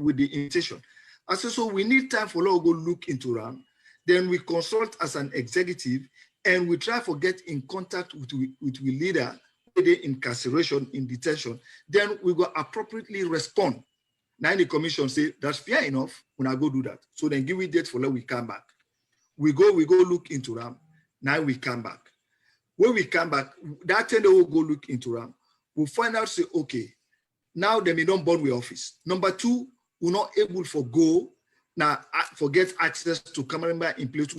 with the invitation. I said, so we need time for us to go look into them. Then we consult as an executive, and we try to get in contact with the leader, the incarceration, in detention. Then we go appropriately respond. Now the commission say that's fair enough when I go do that. So then give me date for let we come back. We go look into them. Now we come back. When we come back, that time they will go look into them. We'll find out, say, okay, now they may not burn with office. Number 2, we're not able to go now forget access to Kamarainba in place.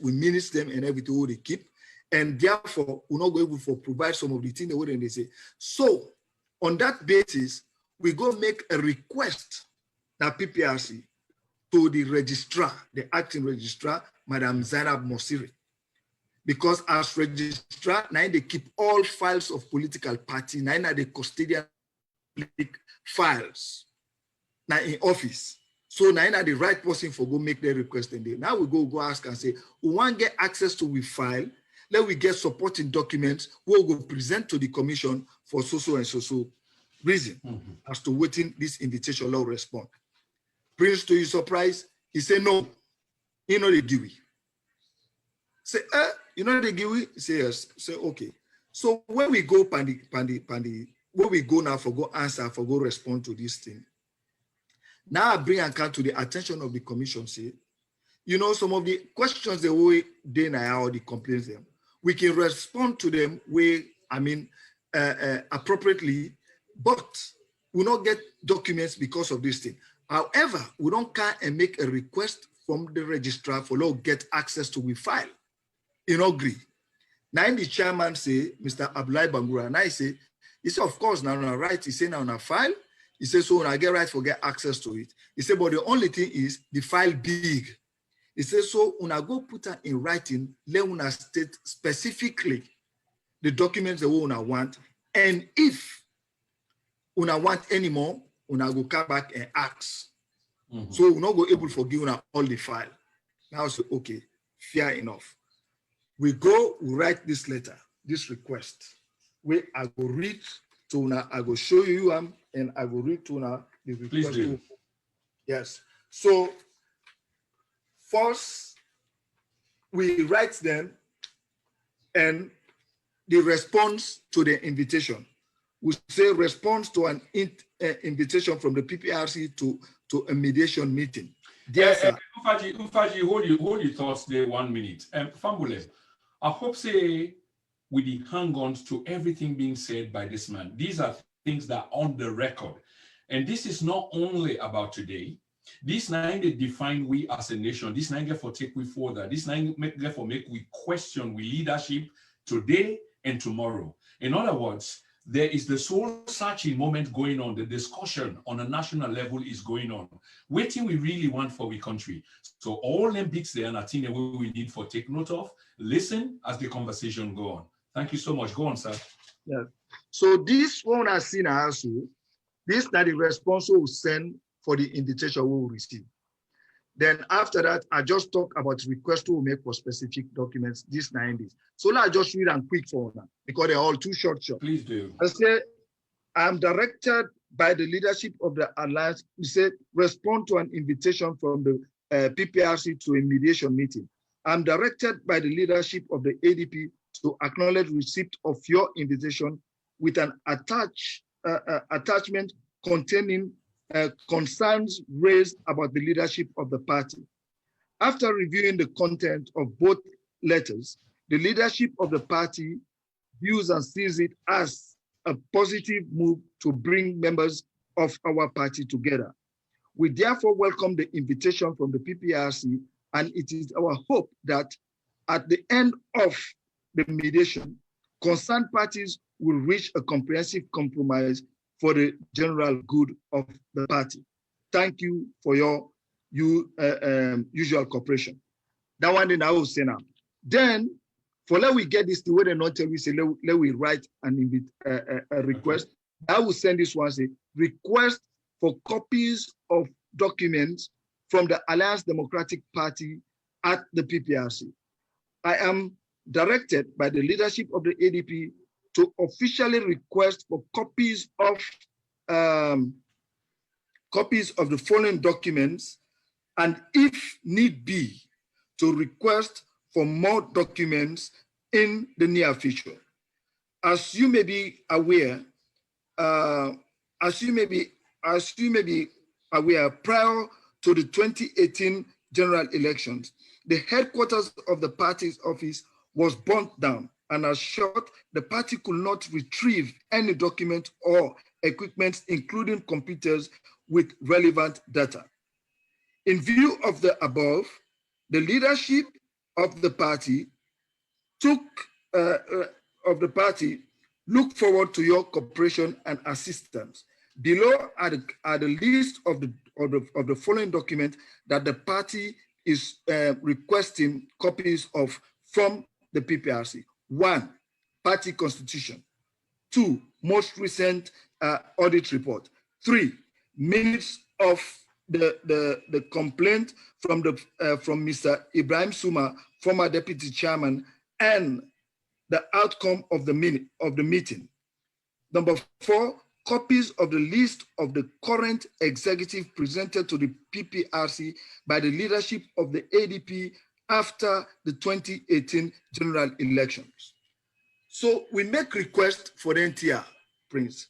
We manage them and everything they keep. And therefore, we're not able to provide some of the things they say. So on that basis, we go make a request that PPRC to the registrar, the acting registrar, Madam Zainab Mosiri. Because as registrar, now they keep all files of political party, now they custodian files now in office. So now the right person for go make the request. And now we go ask and say, we want to get access to we file, let we get supporting documents, we'll go present to the commission for so and so reason as to waiting this invitation law respond. Prince, to his surprise, he said no, you know the give. Say, you know the give? Say yes. Say okay. So when we go pandi, where we go now for go answer, for go respond to this thing. Now I bring account to the attention of the commission, say, you know, some of the questions the way they now or the complaints them, we can respond to them where, appropriately, but we not get documents because of this thing. However, we don't come and make a request from the registrar for law get access to we file. You know, agree. Now the chairman say, Mr. Abdullahi Bangura, and I say, he said, of course, now on right, he said now on a file. He said, so when I get right for get access to it. He said, but the only thing is the file big. He said, so when I go put that in writing, let una state specifically the documents that we una want. And if una want any more, una go come back and ask. So we're not go able to forgive una all the file. Now I say, okay, fair enough. We go, we write this letter, this request, where I go read to una, I go show you and I will read to una the request. Please do. Yes. So first, we write them and the response to the invitation. We say response to an invitation from the PPRC to a mediation meeting. Yes, N'fagie, hold your thoughts there 1 minute. Fambule, I hope say with the hang on to everything being said by this man. These are things that are on the record. And this is not only about today. This nine they define we as a nation. This nine get for take we further. This nine get for make we question we leadership today and tomorrow. In other words, there is the soul searching moment going on. The discussion on a national level is going on. Waiting we really want for we country. So all them bits there and I think we need for take note of. Listen as the conversation go on. Thank you so much. Go on, sir. Yeah. So this one I seen also, this that the response will send for the invitation we will receive. Then after that, I just talk about request to make for specific documents, these 9 days. So let I just read them quick for now because they're all too short. Please do. I say, I'm directed by the leadership of the Alliance, we said, respond to an invitation from the PPRC to a mediation meeting. I'm directed by the leadership of the ADP to acknowledge receipt of your invitation with an attachment containing concerns raised about the leadership of the party. After reviewing the content of both letters, the leadership of the party views and sees it as a positive move to bring members of our party together. We therefore welcome the invitation from the PPRC, and it is our hope that at the end of the mediation, concerned parties will reach a comprehensive compromise for the general good of the party. Thank you for your usual cooperation. That one thing I will say now. Then, for let we get this to where the notary we say, let we write an a request. I will send this one, say, request for copies of documents from the Alliance Democratic Party at the PPRC. I am directed by the leadership of the ADP to officially request for copies of the following documents, and if need be, to request for more documents in the near future. As you may be aware, prior to the 2018 general elections, the headquarters of the party's office was burnt down, and as short, the party could not retrieve any document or equipment, including computers with relevant data. In view of the above, the leadership of the party look forward to your cooperation and assistance. Below are the list of the following documents that the party is requesting copies of from the PPRC. 1, party constitution. 2, most recent audit report. 3, minutes of the complaint from Mr. Ibrahim Suma, former deputy chairman, and the outcome of the meeting. Number 4, copies of the list of the current executive presented to the PPRC by the leadership of the ADP after the 2018 general elections. So we make requests for the NTR, Prince.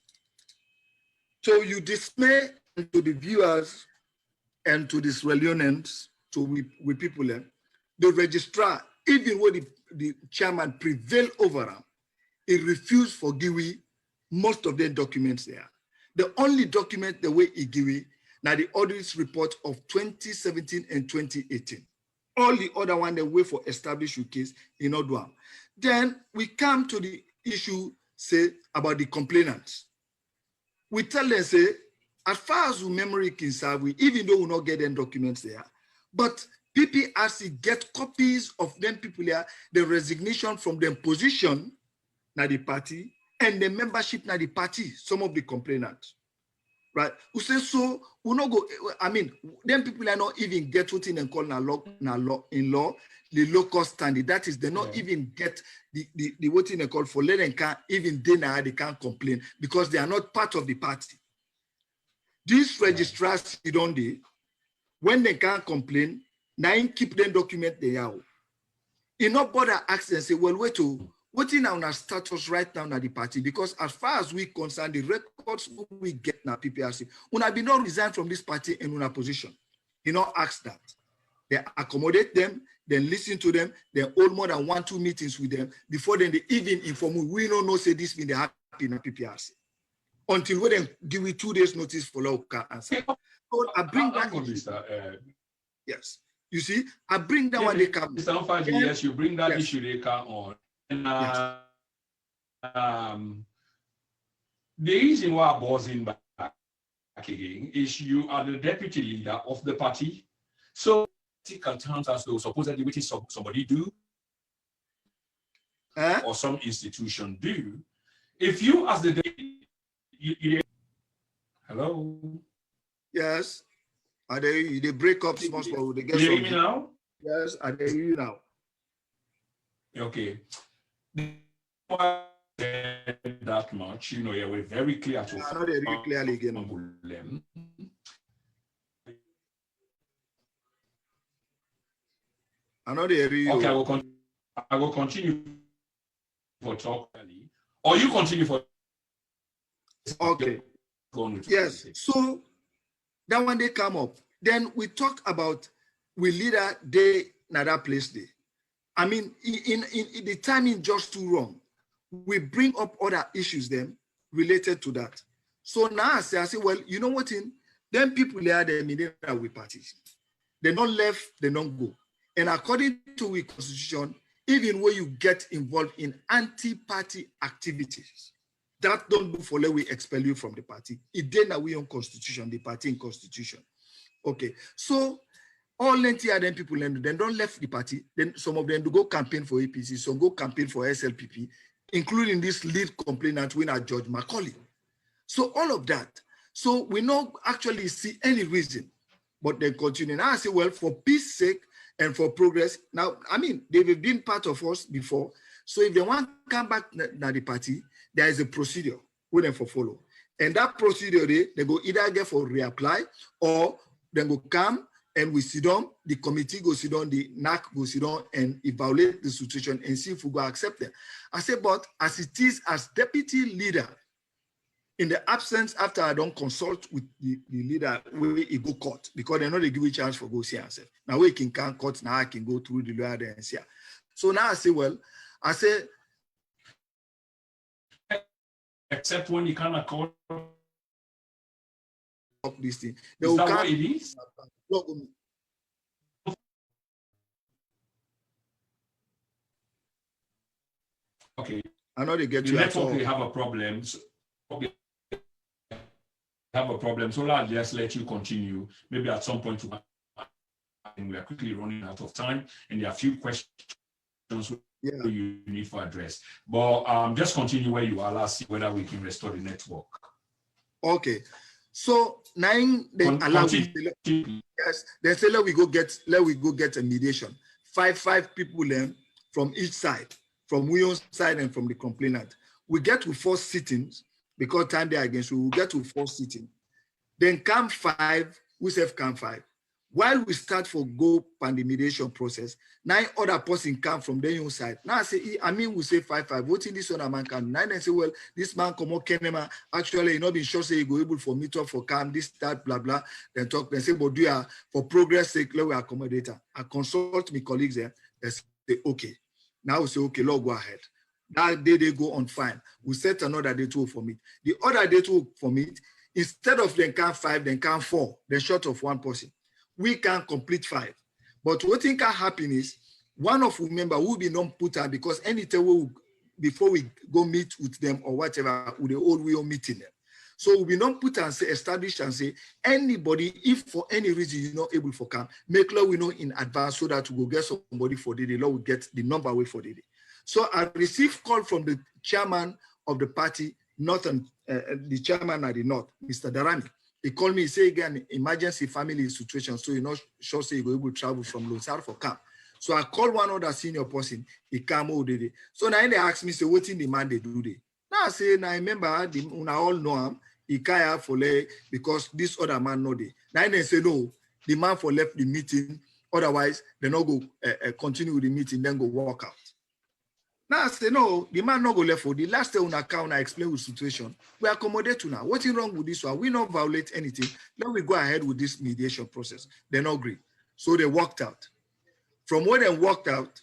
So you display to the viewers and to the Sierra Leoneans, to we people, the registrar, even when the chairman prevailed over him, he refused for Giwi most of the documents there. The only document the way he give now the audit report of 2017 and 2018. All the other one they wait for established case in Odwa. Then we come to the issue, say, about the complainants. We tell them, say, as far as we memory can serve, even though we not get them documents there, but PPRC get copies of them people there, the resignation from their position na the party and the membership na the party, some of the complainants. Right? We say so, we not go, I mean, them people are not even get what in call in law, the local standing. That is, they not even get the what in call for let them can even they can't complain because they are not part of the party. These registrars, you don't do, when they can't complain, now keep them document they are. You not bother ask and say, well, wait to what in our status right now at the party, because as far as we concern the records we get now PPRC, when I be not resign from this party in una position. You not ask that. They accommodate them, then listen to them, then hold more than 1-2 meetings with them before then they even inform we don't know say this mean they happy in a PPRC. Until we then give we 2 days notice for local answer. So I bring that yes. You see, I bring that one they come. Mr. N'fagie, yes, you bring that issue they come on. And, the reason why I was in back again is you are the deputy leader of the party. So political terms as though supposedly which is somebody do or some institution do. If you as the deputy, hello? Yes. Are they break up small small? They get you hear me now? Yes, I hear you now. Okay. that much. You know, yeah, we're very clear to not very clearly again. Okay, I will continue for talk, or you continue for. Okay. Yes. So that when they come up, then we talk about we leader day another place day. I mean, in the timing just too wrong. We bring up other issues then related to that. So now I say, well, you know what? Then people there, they mean with parties. They don't left, they don't go. And according to the constitution, even when you get involved in anti-party activities, that don't do for let we expel you from the party. It then we on constitution, the party in constitution. Okay, so all then people then don't left the party. Then some of them do go campaign for APC, some go campaign for SLPP, including this lead complainant winner, George Macaulay. So all of that. So we don't actually see any reason, but they continue. Now I say, well, for peace sake and for progress. Now, I mean, they've been part of us before. So if they want to come back to the party, there is a procedure we them for follow. And that procedure, they go either get for reapply or then go come and we sit down, the committee go sit down, the NAC go sit down and evaluate the situation and see if we go accept them. I say, but as it is, as deputy leader, in the absence, after I don't consult with the leader, we go court because they know they give you a chance for go see yourself. Now we can court, now I can go through the lawyer there and see. So now I say, well, I say, except when you cannot call this thing. Is that what it is? Okay. I know they get the you. Network we have a problem. So I'll just let you continue. Maybe at some point, we are quickly running out of time, and there are a few questions you need for address. But just continue where you are. Let's see whether we can restore the network. Okay. So now they allow yes, they say let we go get a mediation. Five people then from each side, from Will's side and from the complainant. We get to 4 sittings because time they against we will get to 4 sittings. Then come 5, we say come 5. While we start for go and the mediation process, 9 other person come from their own side. Now I say, I mean, we say 5. What in this other man can? 9 and say, well, this man come on Kenema. Actually, you know, been sure say you go able for meet up for come this that blah blah. Then talk. Then say, but do you for progress sake, let we accommodate her. I consult my colleagues there. They say okay. Now we say okay, Lord, go ahead. That day they go on fine. We set another day to for meet. The other day to for meet. Instead of then come 5, then come 4. Then short of 1 person. We can complete 5. But what think can happen is one of the members will be non-put out because anytime before we go meet with them or whatever, we all will meeting them. So we don't put and say establish and say anybody, if for any reason you're not able to come, make law we know in advance so that we will get somebody for the day. Law will get the number away for the day. So I received call from the chairman of the party, Northern, the chairman at the North, Mr. Darami. He called me, he say again, emergency family situation, so you're not sure say you go able to travel from Losar for camp. So I called one other senior person, he came all day. So now they asked me, say, what in the man they do they? Now I say, now I remember, I all know him, he can't for lay because this other man know they. Now they say, no, the man for left the meeting, otherwise they not go continue with the meeting, then go walk out. Now I say, no, the man not go left for the last day on account, I explain the situation. We accommodate to now. What's wrong with this one? We not violate anything. Then we go ahead with this mediation process. They not agree. So they walked out. From when they walked out,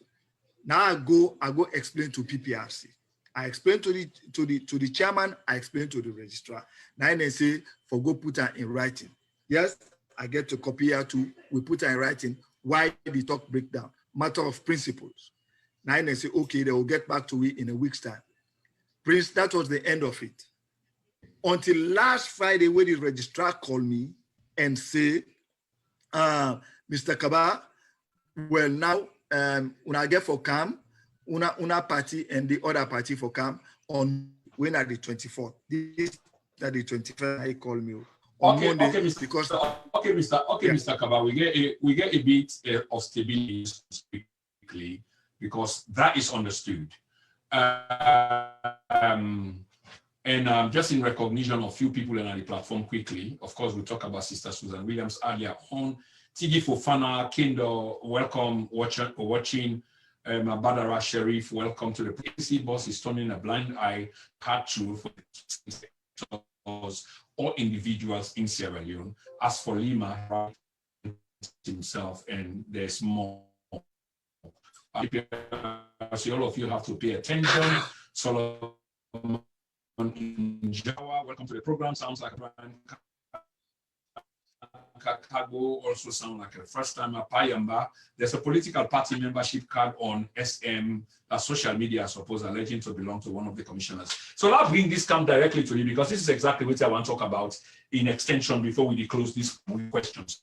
now I go explain to PPRC. I explain to the chairman, I explain to the registrar. Now they say, for go put her in writing. Yes, I get to copy her too. We put her in writing. Why the talk breakdown? Matter of principles. Now they say, okay, they will get back to it in a week's time. Prince, that was the end of it. Until last Friday, when the registrar called me and say, Mr. Kabba, well, now, when I get for camp, una party and the other party for camp on when at the 24th. This at the 25th, he called me on Monday. Okay, Mr. Because Mr. Kabba, we get a bit of stability quickly because that is understood. Just in recognition of few people on the platform quickly, of course, we talk about Sister Susan Williams earlier on. Tigi Fofana, Kindo, welcome watching. Badara Sharif, welcome to the PPRC. Boss is turning a blind eye, cut through for or individuals in Sierra Leone. As for Lima himself, and there's more. So all of you have to pay attention. Solomon Jawa, welcome to the program. Sounds like a brand. Kago also sound like a first-timer. Payamba, there's a political party membership card on SM, social media, I suppose, alleging to belong to one of the commissioners. So I'll bring this come directly to you because this is exactly what I want to talk about in extension before we close these questions.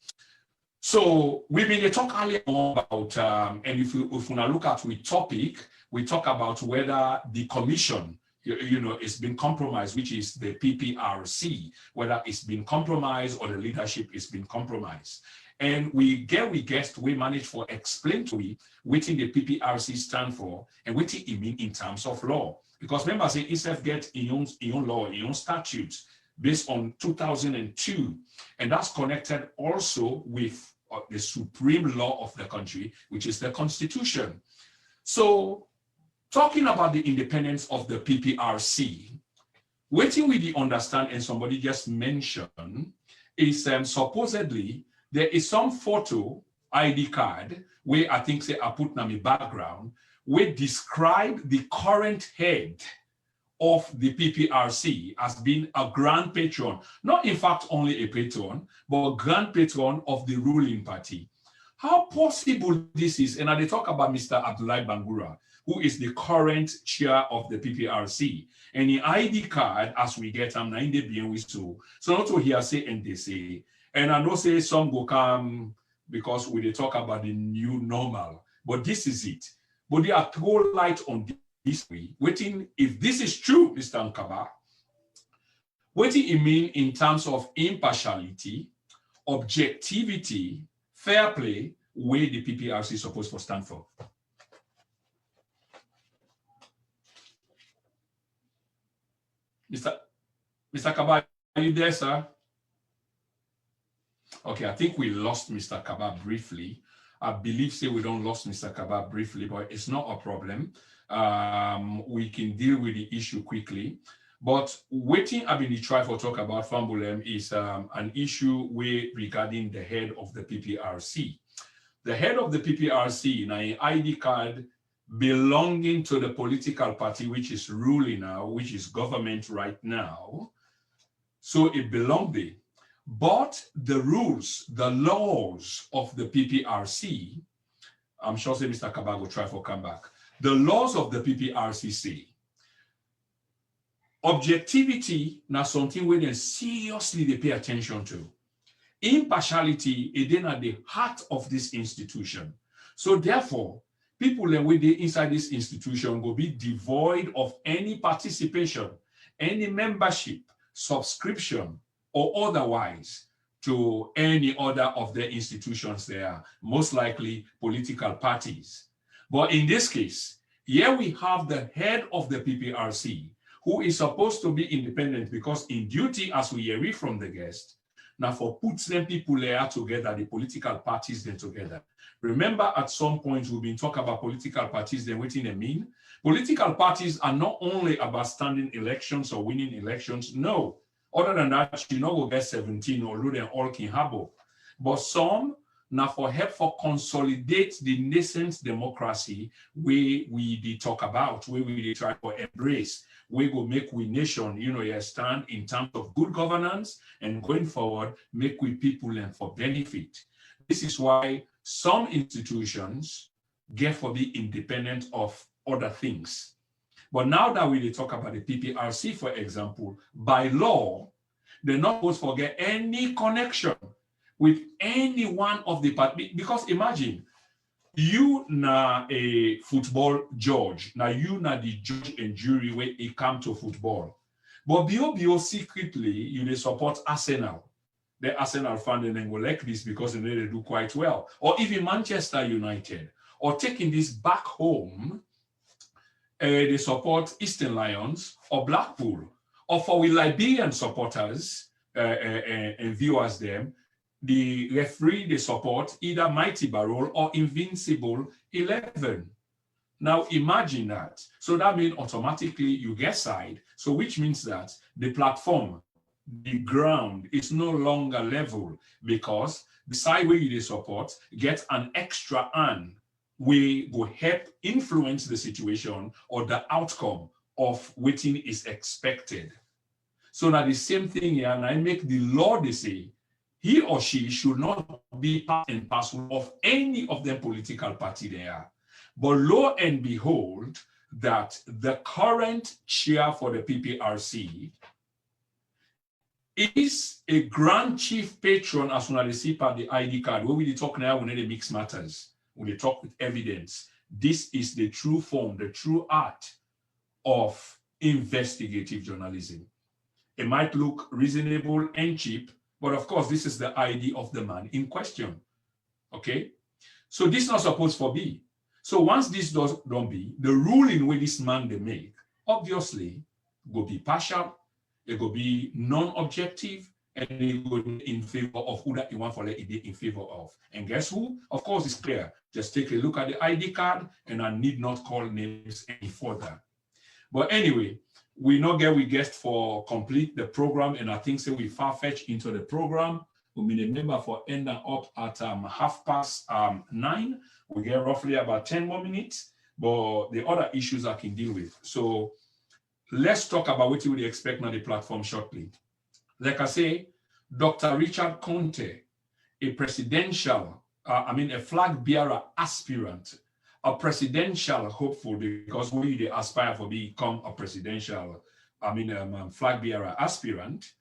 So we've been talking earlier about, and if we look at the topic, we talk about whether the commission, it's been compromised, which is the PPRC, whether it's been compromised or the leadership is been compromised. And we manage to explain to you what the PPRC stand for and what it mean in terms of law. Because remember, say itself get its own law, its own statutes based on 2002, and that's connected also with the supreme law of the country, which is the Constitution. So, talking about the independence of the PPRC, what we understand, and somebody just mentioned, is supposedly there is some photo ID card where I think say I put in my background, where describe the current head of the PPRC as being a grand patron, not in fact only a patron, but a grand patron of the ruling party. How possible this is, and I talk about Mr. Abdullahi Bangura, who is the current chair of the PPRC. And the ID card, as we get them, so not to hear say and they say, and I know say some go come because we talk about the new normal, but this is it. But they are throw light on this way, waiting if this is true, Mr. Kabba, what do it mean in terms of impartiality, objectivity, fair play, where the PPRC is supposed to stand for? Mr. Kabba, are you there, sir? Okay, I think we lost Mr. Kabba briefly. I believe say we don't lost Mr. Kabba briefly, but it's not a problem. We can deal with the issue quickly. But waiting I've been trying to talk about Fambulem is an issue regarding the head of the PPRC. The head of the PPRC, now an ID card belonging to the political party which is ruling now, which is government right now. So it belonged there. But the rules, the laws of the PPRC, I'm sure say Mr. Kabba will try to come back. The laws of the PPRC say, objectivity now something where they seriously they pay attention to. Impartiality is then at the heart of this institution. So therefore, people that were inside this institution will be devoid of any participation, any membership, subscription, or otherwise to any other of the institutions there, most likely political parties. But in this case, here we have the head of the PPRC, who is supposed to be independent because in duty, as we read from the guest, now for puts them people there together, the political parties then together. Remember at some point we've been talking about political parties, then what they mean? Political parties are not only about standing elections or winning elections, no. Other than that, we'll get 17 or Lud and all can have. But some now for help for consolidate the nascent democracy we talk about, where we try to embrace, we will make we nation, stand in terms of good governance and going forward, make we people and for benefit. This is why some institutions get for be independent of other things. But now that we talk about the PPRC, for example, by law, they're not supposed to forget any connection with any one of the parties. Because imagine, you na a football judge, now you na the judge and jury where it come to football. But bio secretly, you support Arsenal. The Arsenal fan and then go like this because they do quite well. Or even Manchester United. Or taking this back home, they support Eastern Lions or Blackpool. Or for we Liberian supporters and viewers them, the referee they support either Mighty Barrel or Invincible 11. Now imagine that. So that means automatically you get side. So which means that the platform, the ground is no longer level because the side where you support get an extra hand. We will help influence the situation or the outcome of what is expected. So now the same thing here, and I make the law they say, he or she should not be part and parcel of any of the political party they are. But lo and behold, that the current chair for the PPRC is a grand chief patron as soon as they see part the ID card. Where we talk now when they mix matters, when they talk with evidence. This is the true form, the true art of investigative journalism. It might look reasonable and cheap, but of course, this is the ID of the man in question. Okay? So this is not supposed to be. So once this don't be, the ruling where this man they make, obviously, will be partial, it will be non-objective, and it will be in favor of who that you want for it in favor of. And guess who? Of course, it's clear. Just take a look at the ID card, and I need not call names any further. But anyway, we not get we guest for complete the program, and I think so we far-fetched into the program. We remember for ending up at 9:30. We get roughly about 10 more minutes, but the other issues I can deal with. So let's talk about what you would expect on the platform shortly. Like I say, Dr. Richard Conte, a presidential, a flag bearer aspirant, a presidential hopeful, because we aspire for become a presidential, flag bearer aspirant.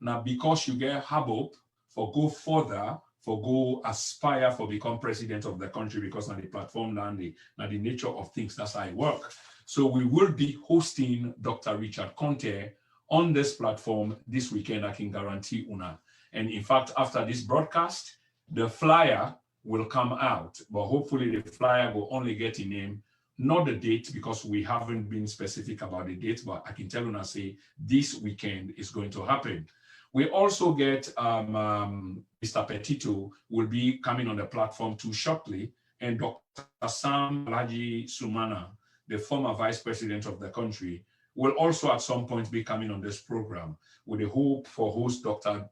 Now, because you get hope for go further, for go aspire for become president of the country, because on the platform and the nature of things, that's how it works. So we will be hosting Dr. Richard Conte on this platform this weekend, I can guarantee una. And in fact, after this broadcast, the flyer will come out, but hopefully the flyer will only get a name, not the date, because we haven't been specific about the date, but I can tell you now, say this weekend is going to happen. We also get Mr. Petito will be coming on the platform too shortly, and Dr. Sam Alhaji Sumana, the former vice president of the country, will also at some point be coming on this program with the hope for host Dr.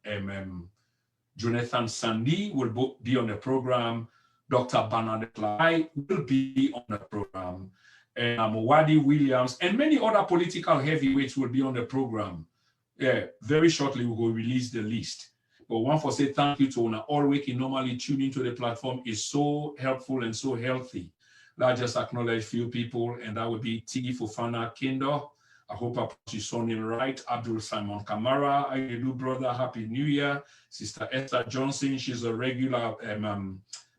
Jonathan Sandy will be on the program. Dr. Bernadette Lai will be on the program. And Wadi Williams and many other political heavyweights will be on the program. Yeah, very shortly we will release the list. But one for say thank you to all week normally tune into the platform is so helpful and so healthy. Let's just acknowledge few people, and that would be Tigi Fofana Kindo. I hope I pronounced your surname right. Abdul Simon Kamara, I do brother, Happy New Year. Sister Esther Johnson, she's a regular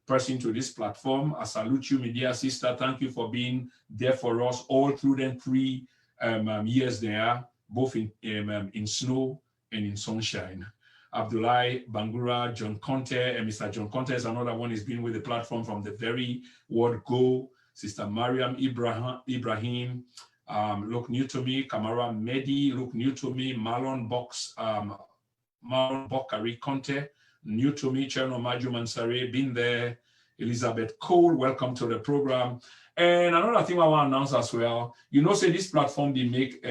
person to this platform. I salute you, my dear sister. Thank you for being there for us all through the 3 years there, both in snow and in sunshine. Abdullahi Bangura, John Conte, and Mr. John Conte is another one who's been with the platform from the very word go. Sister Mariam Ibrahim, look new to me. Kamara Medi, look new to me. Marlon Bokari Conte, new to me. Cherno Maju Mansaray, been there. Elizabeth Cole, welcome to the program. And another thing I want to announce as well, you know, say this platform, they make,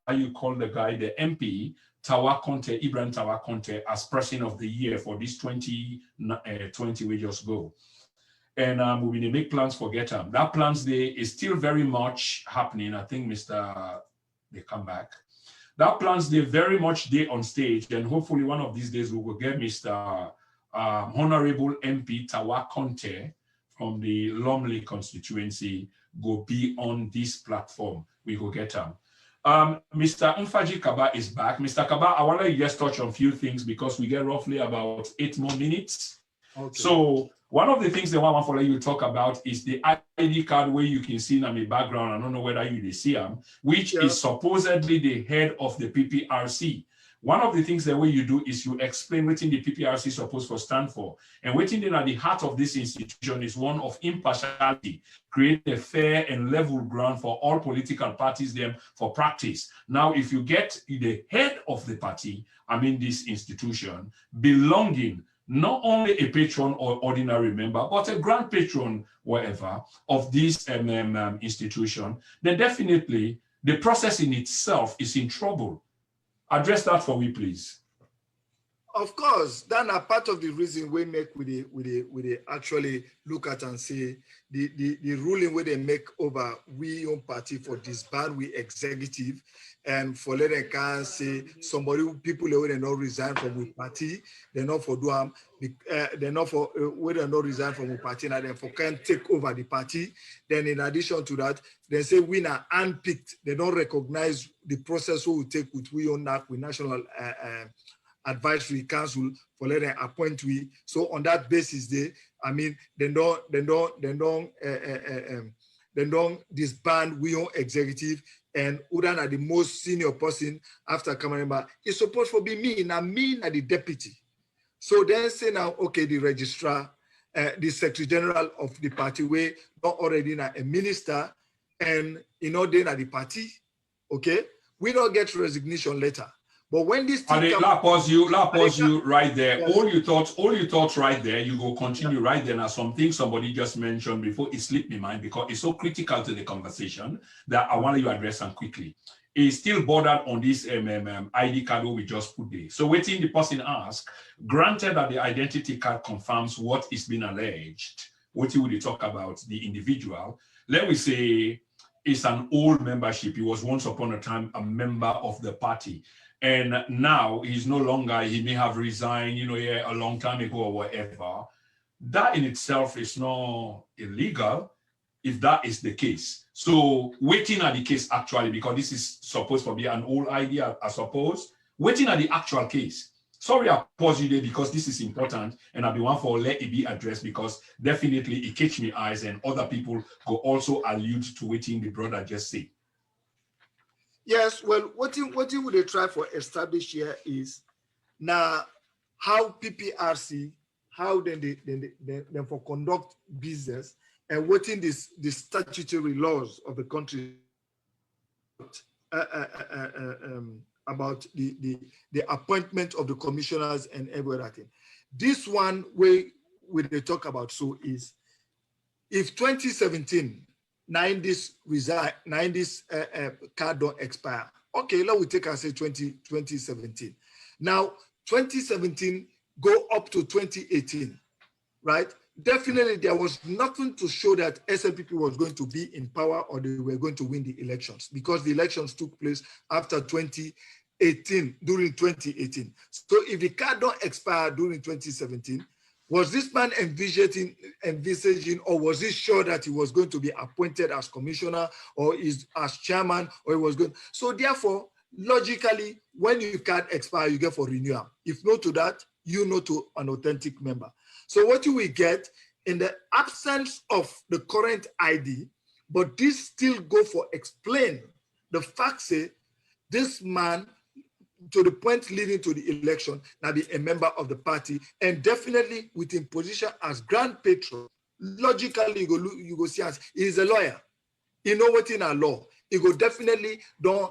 how you call the guy, the MP, Tawa Conte, Ibrahim Tawa Conte, as Person of the Year for this 2020 we just go. And we will make plans for get them. That plans day is still very much happening. I think they come back. That plans day very much day on stage, and hopefully one of these days we will get Mr. Honorable MP Tawa Conte from the Lumley constituency go be on this platform. We will get him. Mr. N'fagie Kabba is back. Mr. Kabba, I want to just touch on a few things because we get roughly about 8 more minutes. Okay. So one of the things that I want for you to talk about is the ID card where you can see in my background. I don't know whether you see him, which is supposedly the head of the PPRC. One of the things that way you do is you explain what the PPRC is supposed to stand for. And waiting then at the heart of this institution is one of impartiality, create a fair and level ground for all political parties them for practice. Now, if you get the head of the party, I mean this institution, belonging not only a patron or ordinary member, but a grand patron, whatever, of this institution, then definitely the process in itself is in trouble. Address that for me, please. Of course, that's a part of the reason we make with the actually look at and say the ruling where they make over we own party for disband we executive and for let them can say somebody people who they not resign from we party, they're not for do they're not for where they not resign from we party and then for can take over the party. Then in addition to that, they say we are unpicked. They don't recognize the process we will take with we own NAC with National Advisory Council for letting appoint we. So on that basis, they don't disband we own executive and Udan are the most senior person after Kamarainba. It's supposed to be me, now me are the deputy. So then say now, okay, the registrar, the secretary general of the party, we not already now a minister, and then at the party, okay, we don't get resignation letter. But when this thing pause you right there. Yes. All you thought right there, you go continue right there. Now something somebody just mentioned before it slipped my mind because it's so critical to the conversation that I want you to address them quickly. It's still bordered on this ID card we just put there. So waiting the person ask, granted that the identity card confirms what is being alleged, what you would talk about the individual, let me say it's an old membership. He was once upon a time a member of the party. And now he's no longer, he may have resigned, a long time ago or whatever. That in itself is not illegal if that is the case. So waiting at the case actually, because this is supposed to be an old idea, I suppose, waiting at the actual case. Sorry, I pause you there because this is important and I'll be one for let it be addressed because definitely it catch me eyes and other people go also allude to waiting the brother just say. Yes, well, what you would they try for establish here is now how PPRC, how then they for conduct business and what in the statutory laws of the country about the appointment of the commissioners and everything. This one way they talk about so is if 2017. This card don't expire. Okay, let we take and say 2017. Now, 2017 go up to 2018, right? Definitely there was nothing to show that SLPP was going to be in power or they were going to win the elections because the elections took place after 2018, during 2018. So if the card don't expire during 2017, was this man envisaging, or was he sure that he was going to be appointed as commissioner or as chairman, or he was going? So therefore, logically, when you can't expire, you get for renewal. If no to that, you know to an authentic member. So what you will get in the absence of the current ID, but this still go for explain the fact say this man to the point leading to the election, now be a member of the party, and definitely within position as grand patron. Logically, you go see as he's a lawyer. He know what in our law. He go definitely don't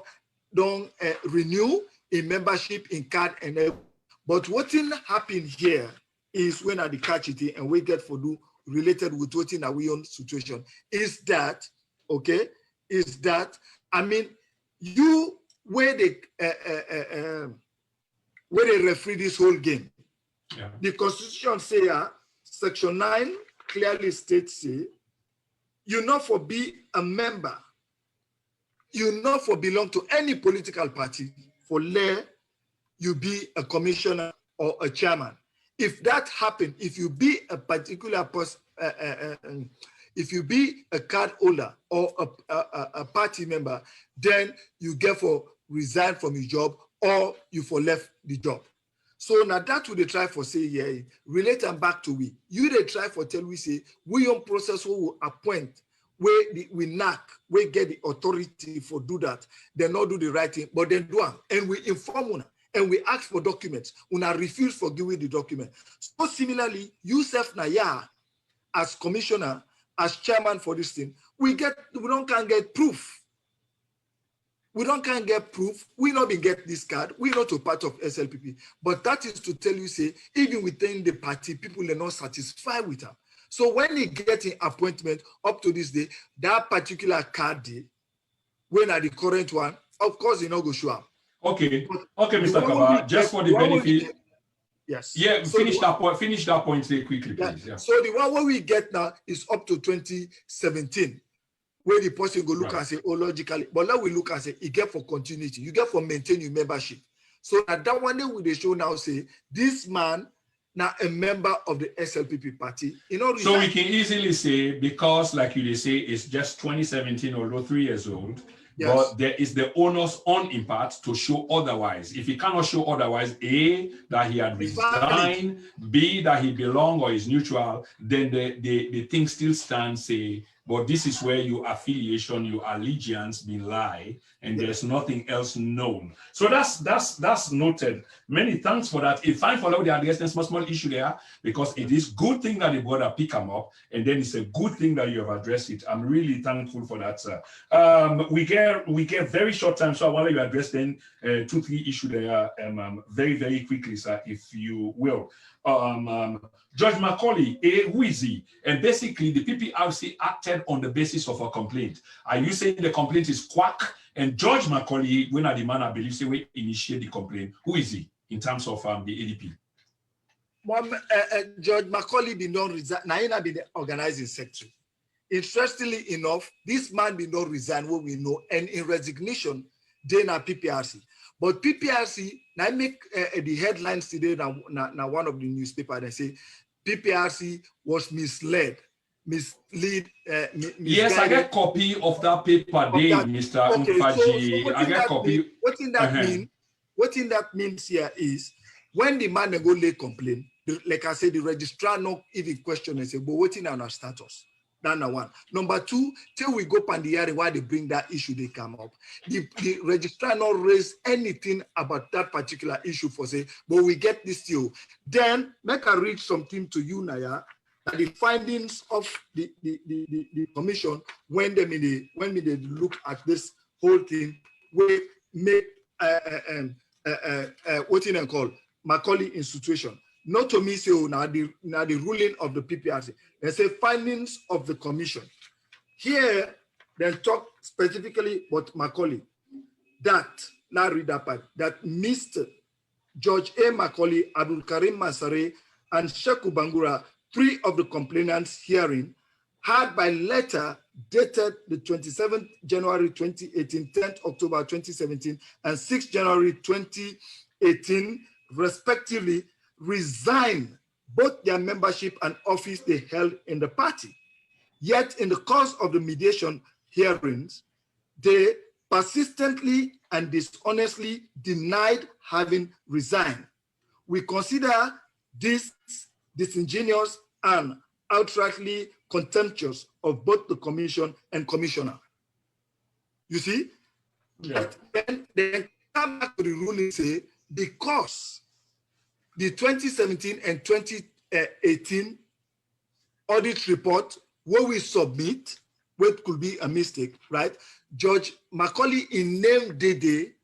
renew in membership in card and everything. But what in happen here is when I catch it and we get for do related with what in our own situation is that okay? Is that I mean you. Where they referee this whole game. Yeah. The Constitution say, Section 9 clearly states, you not for be a member, you not for belong to any political party for let you be a commissioner or a chairman. If that happen, if you be a particular person, if you be a card holder or a party member, then you get for resign from your job or you for left the job. So now that would they try for say, yeah, relate them back to we. You they try for tell we say, we on process who will appoint, we knock, we get the authority for do that, they not do the right thing, but then do it. And we inform one. and we ask for documents. Una refuse for giving the document. So similarly, Yusuf Naya, as commissioner, as chairman for this thing, we can't get proof. We can't get proof. We not been get this card. We not a part of SLPP. But that is to tell you, say, even within the party, people are not satisfied with her. So when he get an appointment up to this day, that particular card day, when are the current one, of course, he not go show up. Okay, okay, Mr. Kabba, just for the benefit. Yes. Yeah, so finish that point quickly, please. Yeah. So the one we get now is up to 2017, where the person go look and say, oh, logically, but now we look and say, you get for continuity, you get for maintaining membership. So at that one day we they show now say, this man now a member of the SLPP party. So we can easily say, because like you say, it's just 2017, although 3 years old, yes. But there is the onus on him part to show otherwise. If he cannot show otherwise, A, that he had resigned, B, that he belongs or is neutral, then the thing still stands, say, but this is where your affiliation, your allegiance may lie, and there's nothing else known. So that's noted. Many thanks for that. If I follow the address, there's small issue there, because it is good thing that the brother pick them up, and then it's a good thing that you have addressed it. I'm really thankful for that, sir. We get very short time, so I want you to address then 2-3 issues there very, very quickly, sir, if you will. Judge Macaulay, who is he? And basically, the PPRC acted on the basis of a complaint. Are you saying the complaint is quack? And Judge Macaulay, when are the man I believe say we initiate the complaint, who is he in terms of the ADP? Judge Macaulay did not resign. Naina be the organizing secretary. Interestingly enough, this man did not resign, what we know, and in resignation, they na PPRC. But PPRC, now I make the headlines today, now one of the newspapers, they say PPRC was misled. Yes, I get copy of that paper there, Mr. N'fagie. So I get copy. What in that mean? What in that means here is when the man go lay complaint, like I said, the registrar not even question and say, but what in our status? That's number one. Number two, till we go pandiari why they bring that issue, they come up. The registrar not raise anything about that particular issue for say, but we get this deal. Then make I read something to you, Naya, that the findings of the commission when they look at this whole thing, we make what in call Macaulay institution. Not to me say now the ruling of the PPRC. They say findings of the commission. Here, they talk specifically about Macaulay. That, now read that part, that Mr. George A. Macaulay, Abdul Karim Mansaray, and Sheku Bangura, 3 of the complainants hearing, had by letter dated the 27th January 2018, 10th October 2017, and 6th January 2018, respectively, resigned both their membership and office they held in the party. Yet in the course of the mediation hearings, they persistently and dishonestly denied having resigned. We consider this disingenuous and outrightly contemptuous of both the commission and commissioner. You see? Yeah. Then they come back to the ruling say, because the 2017 and 2018 audit report, where we submit, what could be a mistake, right? Judge Macaulay named Dede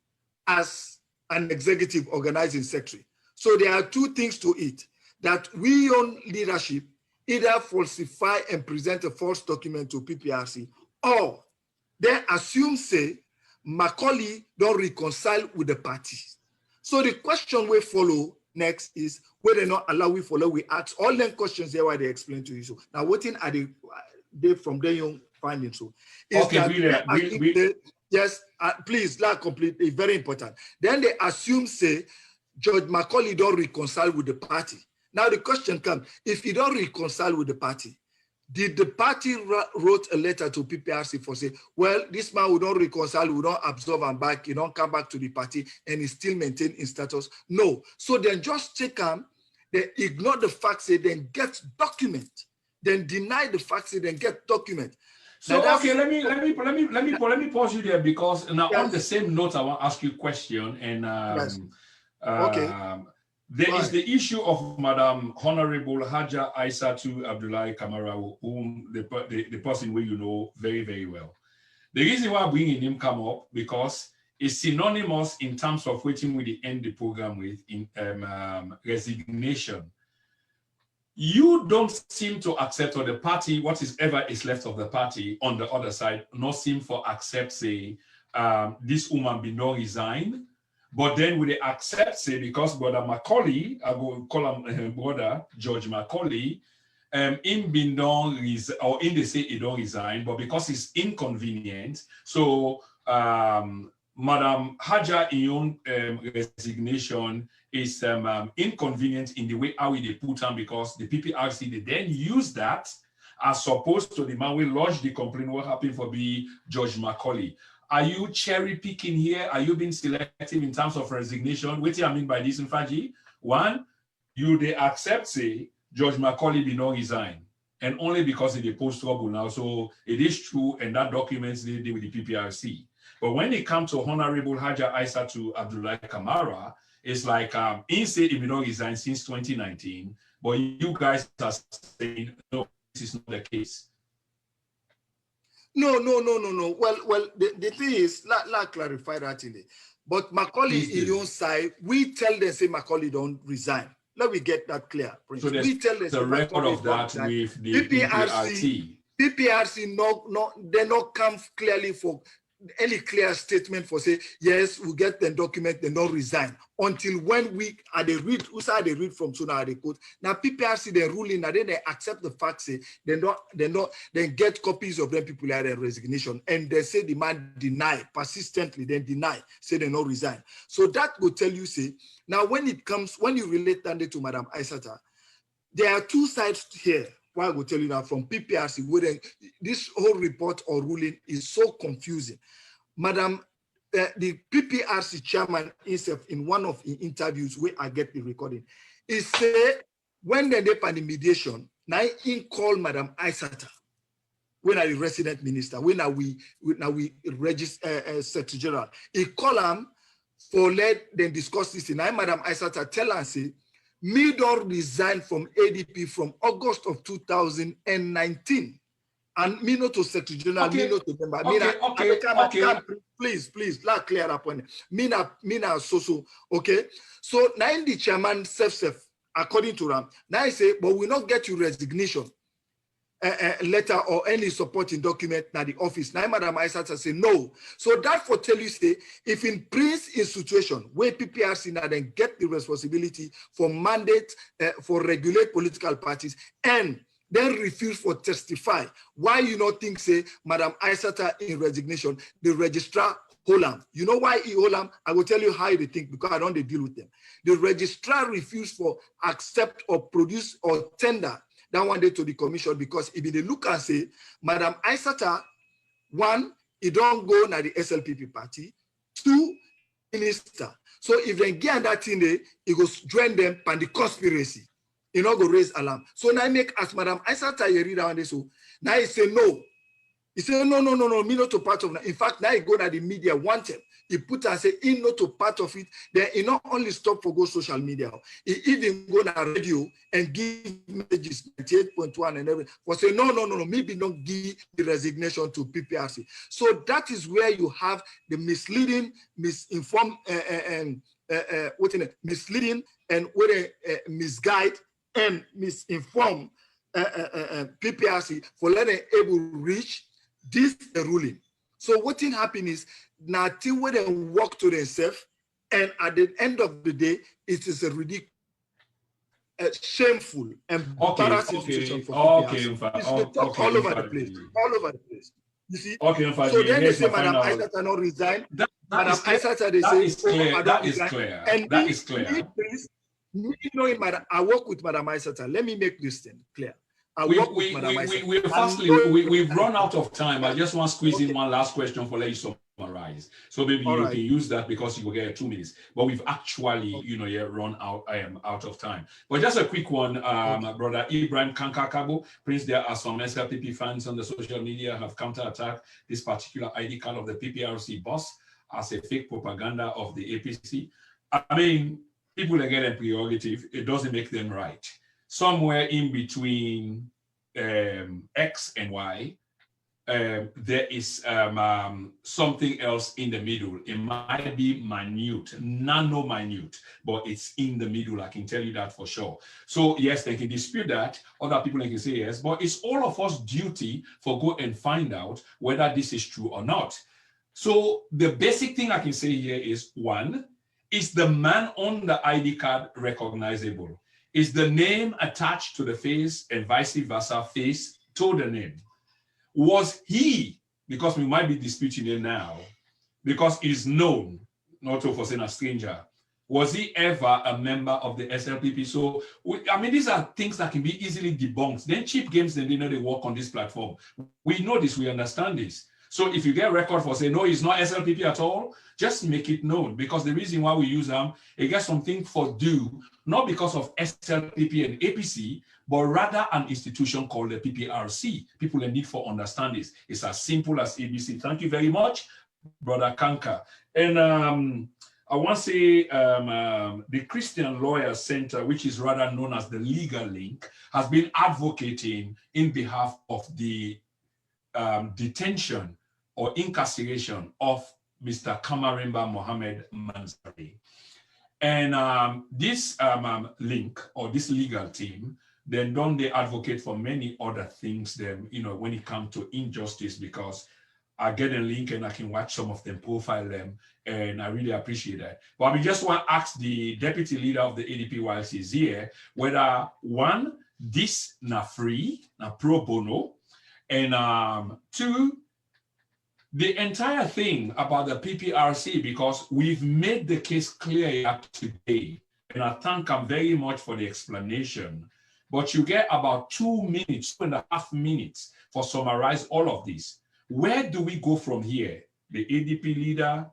as an executive organizing secretary. So there are 2 things to it, that we own leadership either falsify and present a false document to PPRC, or they assume, say, Macaulay don't reconcile with the party. So the question we follow next is whether or not allow we follow, we ask all them questions there why they explain to you. So now what in are they from their young findings? So okay, yes, please, that completely very important. Then they assume say Judge Macaulay don't reconcile with the party. Now the question comes, if he don't reconcile with the party, did the party wrote a letter to PPRC for say, well, this man will not reconcile, will not absorb and back, he don't come back to the party and he still maintain his status? No. So then just take him, they ignore the facts, say then get document, then deny the facts, say then get document. So okay, let me pause you there, because now on the same note, I want to ask you a question, and There is the issue of Madam Honorable Haja Aissatou Abdullahi Kamara, whom the person who you know very, very well. The reason why bringing him come up, because it's synonymous in terms of waiting with the end the program with in resignation. You don't seem to accept, or the party, what is ever is left of the party on the other side, not seem for accept, say, this woman be not resign. But then we accept, say, because Brother Macaulay, I will call him brother George Macaulay, in being done or in they say he don't resign, but because it's inconvenient, so Madam Haja Iyon resignation is inconvenient in the way how they put on, because the PPRC they then use that as opposed to the man we lodged the complaint what happened for be George Macaulay. Are you cherry picking here? Are you being selective in terms of resignation? What do I mean by this, N'fagie? One, they accept, say, George Macaulay be not resign, and only because they post trouble now. So it is true, and that documents they deal with the PPRC. But when it comes to Honorable Haja Aissatou Abdullahi Kamara, it's like he said he be not resign since 2019, but you guys are saying no, this is not the case. No. Well, the thing is, let clarify that in it. But Macaulay, in your side, we tell them, say, Macaulay don't resign. Let me get that clear, Prince. So we tell them, the record of that with the PPRC. PPRC, they not come clearly for any clear statement for say, yes, we get the document, they don't resign. Until when we are they read, they read from sooner they quote. Now PPRC they ruling, and then they accept the fact say they get copies of them people are in resignation, and they say the man deny persistently, then deny, say they not resign. So that will tell you, say, now when you relate that to Madam Aissatou, there are two sides here. Why I will tell you now from PPRC, where this whole report or ruling is so confusing. Madam, the PPRC chairman himself, in one of the interviews where I get the recording, he said when they did the mediation, now he called Madam Aissatou, when I the resident minister, when we register Secretary General, he called him for let them discuss this. And now Madam Aissatou tell her, say, me don't resign from ADP from August of 2019. And me not to Secretary General, me not to member. Please, let clear up on it. Me na so, okay? So now in the chairman self, according to them, now I say, but we not get you resignation letter or any supporting document na the office. Now Madam Aissatou say no. So that for tell you say, if in Prince institution where PPRC now then get the responsibility for mandate for regulate political parties and then refuse for testify, why you not think say Madam Aissatou in resignation, the registrar hold am. You know why he hold am? I will tell you how they think, because I don't deal with them. The registrar refused for accept or produce or tender that one day to the commission, because if they look and say, Madam Aissatou, one, it don't go na the SLPP party, two, minister. So if they get that thing there, it goes join them and the conspiracy. You know, go raise alarm. So now I make as Madam Aissatou you read down this. So now he say no. He say no, me not to part of that. In fact, now he go to the media wanted. He put and say he not to part of it. Then he not only stop for go social media. He even go to radio and give messages 98.1 and everything. For say no, maybe not give the resignation to PPRC. So that is where you have the misleading, misinformed, misleading and misguide and misinform PPRC for letting able reach this the ruling. So what thing happen is now till when they walk to themselves, and at the end of the day, it is a ridiculous, shameful, embarrassing situation for PPRC. All over the place. You see? Okay, so then they say Madam Aissatou not resign. Madam Aissatou they say that is clear. And that is clear. Me knowing Madam, I work with Madam Aissatou. Let me make this thing clear. We've run out of time. I just want to squeeze in one last question for let you summarize. So maybe you can use that because you will get 2 minutes. But we've actually, run out. I am out of time. But just a quick one, Brother Ibrahim Kankakabo. Prince, there are some SLPP fans on the social media have counterattacked this particular ID card of the PPRC boss as a fake propaganda of the APC. I mean, people are getting prerogative, it doesn't make them right. Somewhere in between X and Y, there is something else in the middle. It might be minute, nano-minute, but it's in the middle. I can tell you that for sure. So yes, they can dispute that. Other people can say yes, but it's all of us duty for go and find out whether this is true or not. So the basic thing I can say here is, one, is the man on the ID card recognizable? Is the name attached to the face and vice versa, face to the name? Was he, because we might be disputing it now, because it is known, not to for saying a stranger, was he ever a member of the SLPP? So, I mean, these are things that can be easily debunked. Then cheap games, then they know they work on this platform. We know this, we understand this. So if you get a record for saying, no, he's not SLPP at all, just make it known, because the reason why we use them, it gets something for due, not because of SLPP and APC, but rather an institution called the PPRC. People in need for understand this. It's as simple as ABC. Thank you very much, Brother Kanka. And I want to say the Christian Lawyer Center, which is rather known as the Legal Link, has been advocating in behalf of the detention or incarceration of Mr. Kamarainba Mohamed Mansaray. And this link or this legal team, then don't they advocate for many other things then, you know, when it comes to injustice, because I get a link and I can watch some of them, profile them, and I really appreciate that. But we just want to ask the deputy leader of the ADP while she's here, whether one, this na free, na pro bono, and two, the entire thing about the PPRC, because we've made the case clear today, and I thank him very much for the explanation, but you get about 2 minutes, 2.5 minutes for summarize all of this. Where do we go from here? The ADP leader,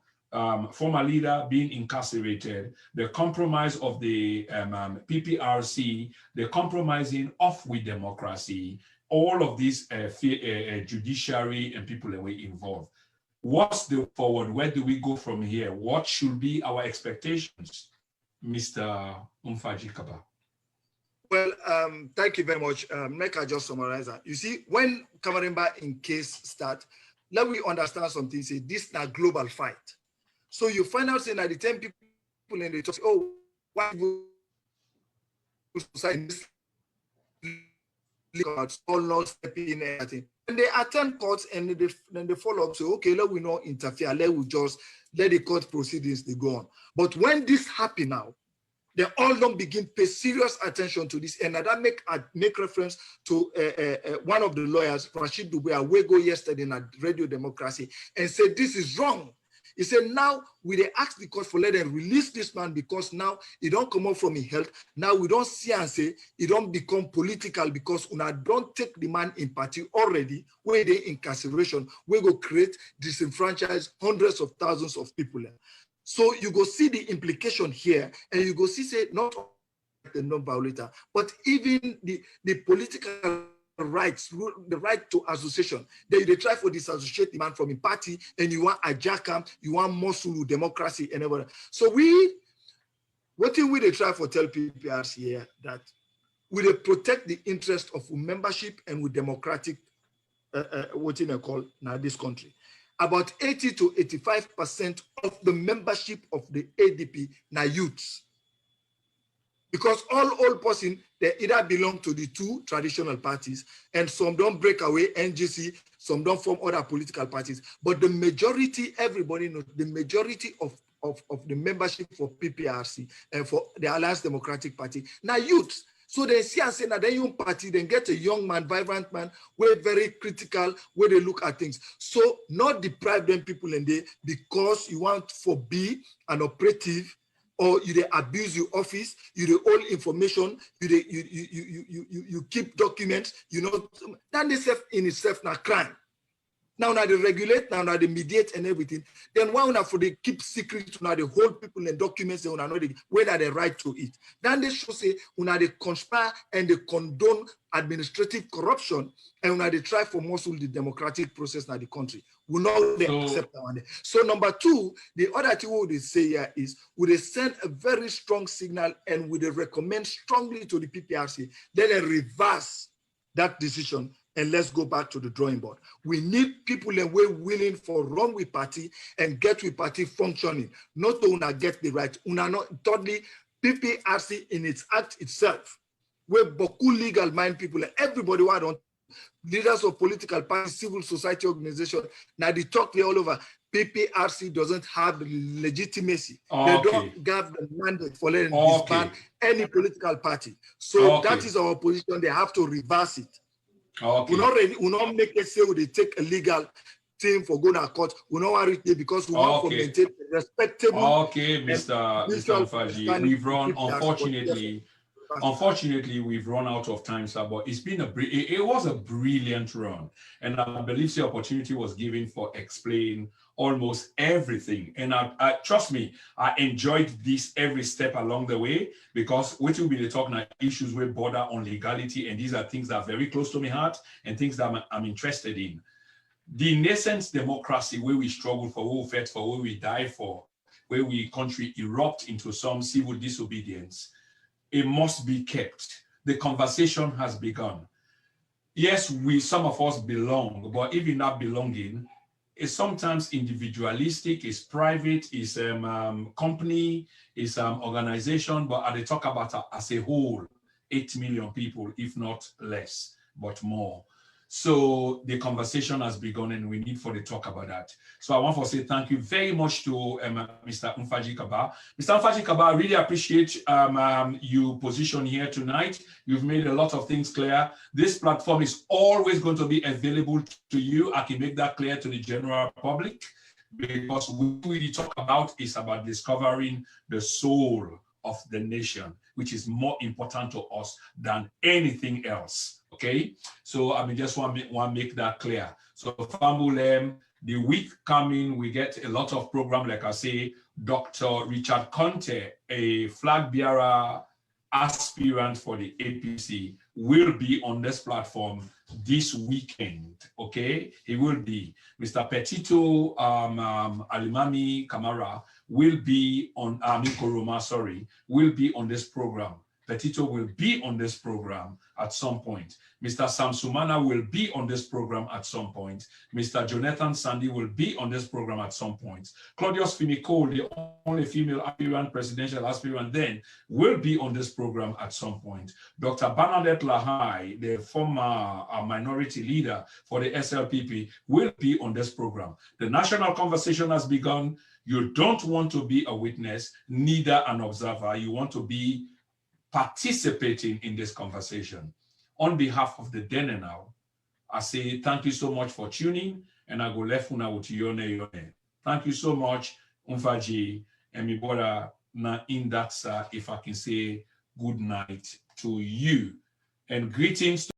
former leader being incarcerated, the compromise of the PPRC, the compromising of with democracy, all of these judiciary and people that were involved. What's the forward? Where do we go from here? What should be our expectations, Mr. N'fagie Kabba? Well, thank you very much. Make I just summarize that. You see, when Kamarainba in case start, let me understand something. Say this is a global fight. So you find out saying that the 10 people in the talk, oh, why society all not stepping in anything. And they attend courts and then they follow up. So okay, let we not interfere. Let the court proceedings they go on. But when this happen now, they all don't begin to pay serious attention to this. And that make reference to one of the lawyers, Rashid Dubois, we go yesterday in Radio Democracy and said this is wrong. He said now we ask the court for let them release this man because now he don't come out from his health. Now we don't see and say he don't become political because we don't take the man in party already where they incarceration. We go create disenfranchise hundreds of thousands of people. So you go see the implication here, and you go see say not the non-violator, but even the political rights, the right to association. They try for disassociate the man from a party, and you want Ajaka, you want Mosulu democracy, and everything. So what do we try for tell PPRC here that we protect the interest of membership and with democratic what you call now this country. About 80 to 85% of the membership of the ADP now youths. Because all old person, they either belong to the two traditional parties, and some don't break away NGC, some don't form other political parties. But the majority, everybody knows, the majority of the membership for PPRC and for the Alliance Democratic Party, now youths. So they see and say, now they young party, then get a young man, vibrant man, we're very critical, where they look at things. So not deprive them people in there because you want to be an operative or you abuse your office, you hold information, you keep documents, you know, that itself in itself now crime. Now they regulate, now they mediate and everything. Then why not for they keep secret, now they hold people and documents and know whether they right to it. Then they should say, when they conspire and they condone administrative corruption and when they try for muscle the democratic process in the country. will not accept that one. So number two, the other thing we would say here is, would they send a very strong signal and would they recommend strongly to the PPRC, then they reverse that decision and let's go back to the drawing board. We need people and we're willing for run with party and get with party functioning, not to una get the right. Una not thirdly, PPRC in its act itself, where beaucoup legal mind people, everybody who don't leaders of political parties, civil society organization, now they talk there all over. PPRC doesn't have the legitimacy. They don't have the mandate for letting disband any political party. So that is our position. They have to reverse it. We not make it say they take a legal team for going to court. We not want it because we want to maintain a respectable. Mr. N'fagie, we've run, unfortunately, we've run out of time, sir, but it's been it was a brilliant run. And I believe the opportunity was given for explain almost everything. And I trust me, I enjoyed this every step along the way, because what we'll be talking about issues with border on legality. And these are things that are very close to my heart and things that I'm interested in. The nascent democracy where we struggle for, where we fight for, where we die for, where we country erupt into some civil disobedience, it must be kept. The conversation has begun. Yes, some of us belong, but even that belonging is sometimes individualistic, is private, is company, is organization, but they talk about as a whole, 8 million people, if not less, but more. So the conversation has begun and we need for the talk about that. So I want to say thank you very much to Mr. N'fagie Kabba. Mr. N'fagie Kabba, I really appreciate your position here tonight. You've made a lot of things clear. This platform is always going to be available to you. I can make that clear to the general public, because what we talk about is about discovering the soul of the nation, which is more important to us than anything else. Okay, so I just want to make that clear. So Fambulem, the week coming, we get a lot of program, like I say, Dr. Richard Conte, a flag bearer aspirant for the APC, will be on this platform this weekend. Okay, he will be. Mr. Petito Alimami Kamara will be on Koroma, sorry, will be on this program. Petito will be on this program at some point. Mr. Samsumana will be on this program at some point. Mr. Jonathan Sandy will be on this program at some point. Claudius Finiko, the only female aspirant, presidential aspirant then, will be on this program at some point. Dr. Bernadette Lahai, the former minority leader for the SLPP, will be on this program. The national conversation has begun. You don't want to be a witness, neither an observer. You want to be participating in this conversation. On behalf of the Denenau, I say thank you so much for tuning, and I go left una with yone. Thank you so much, N'fagie, and mi brother na in that, if I can say good night to you, and greetings to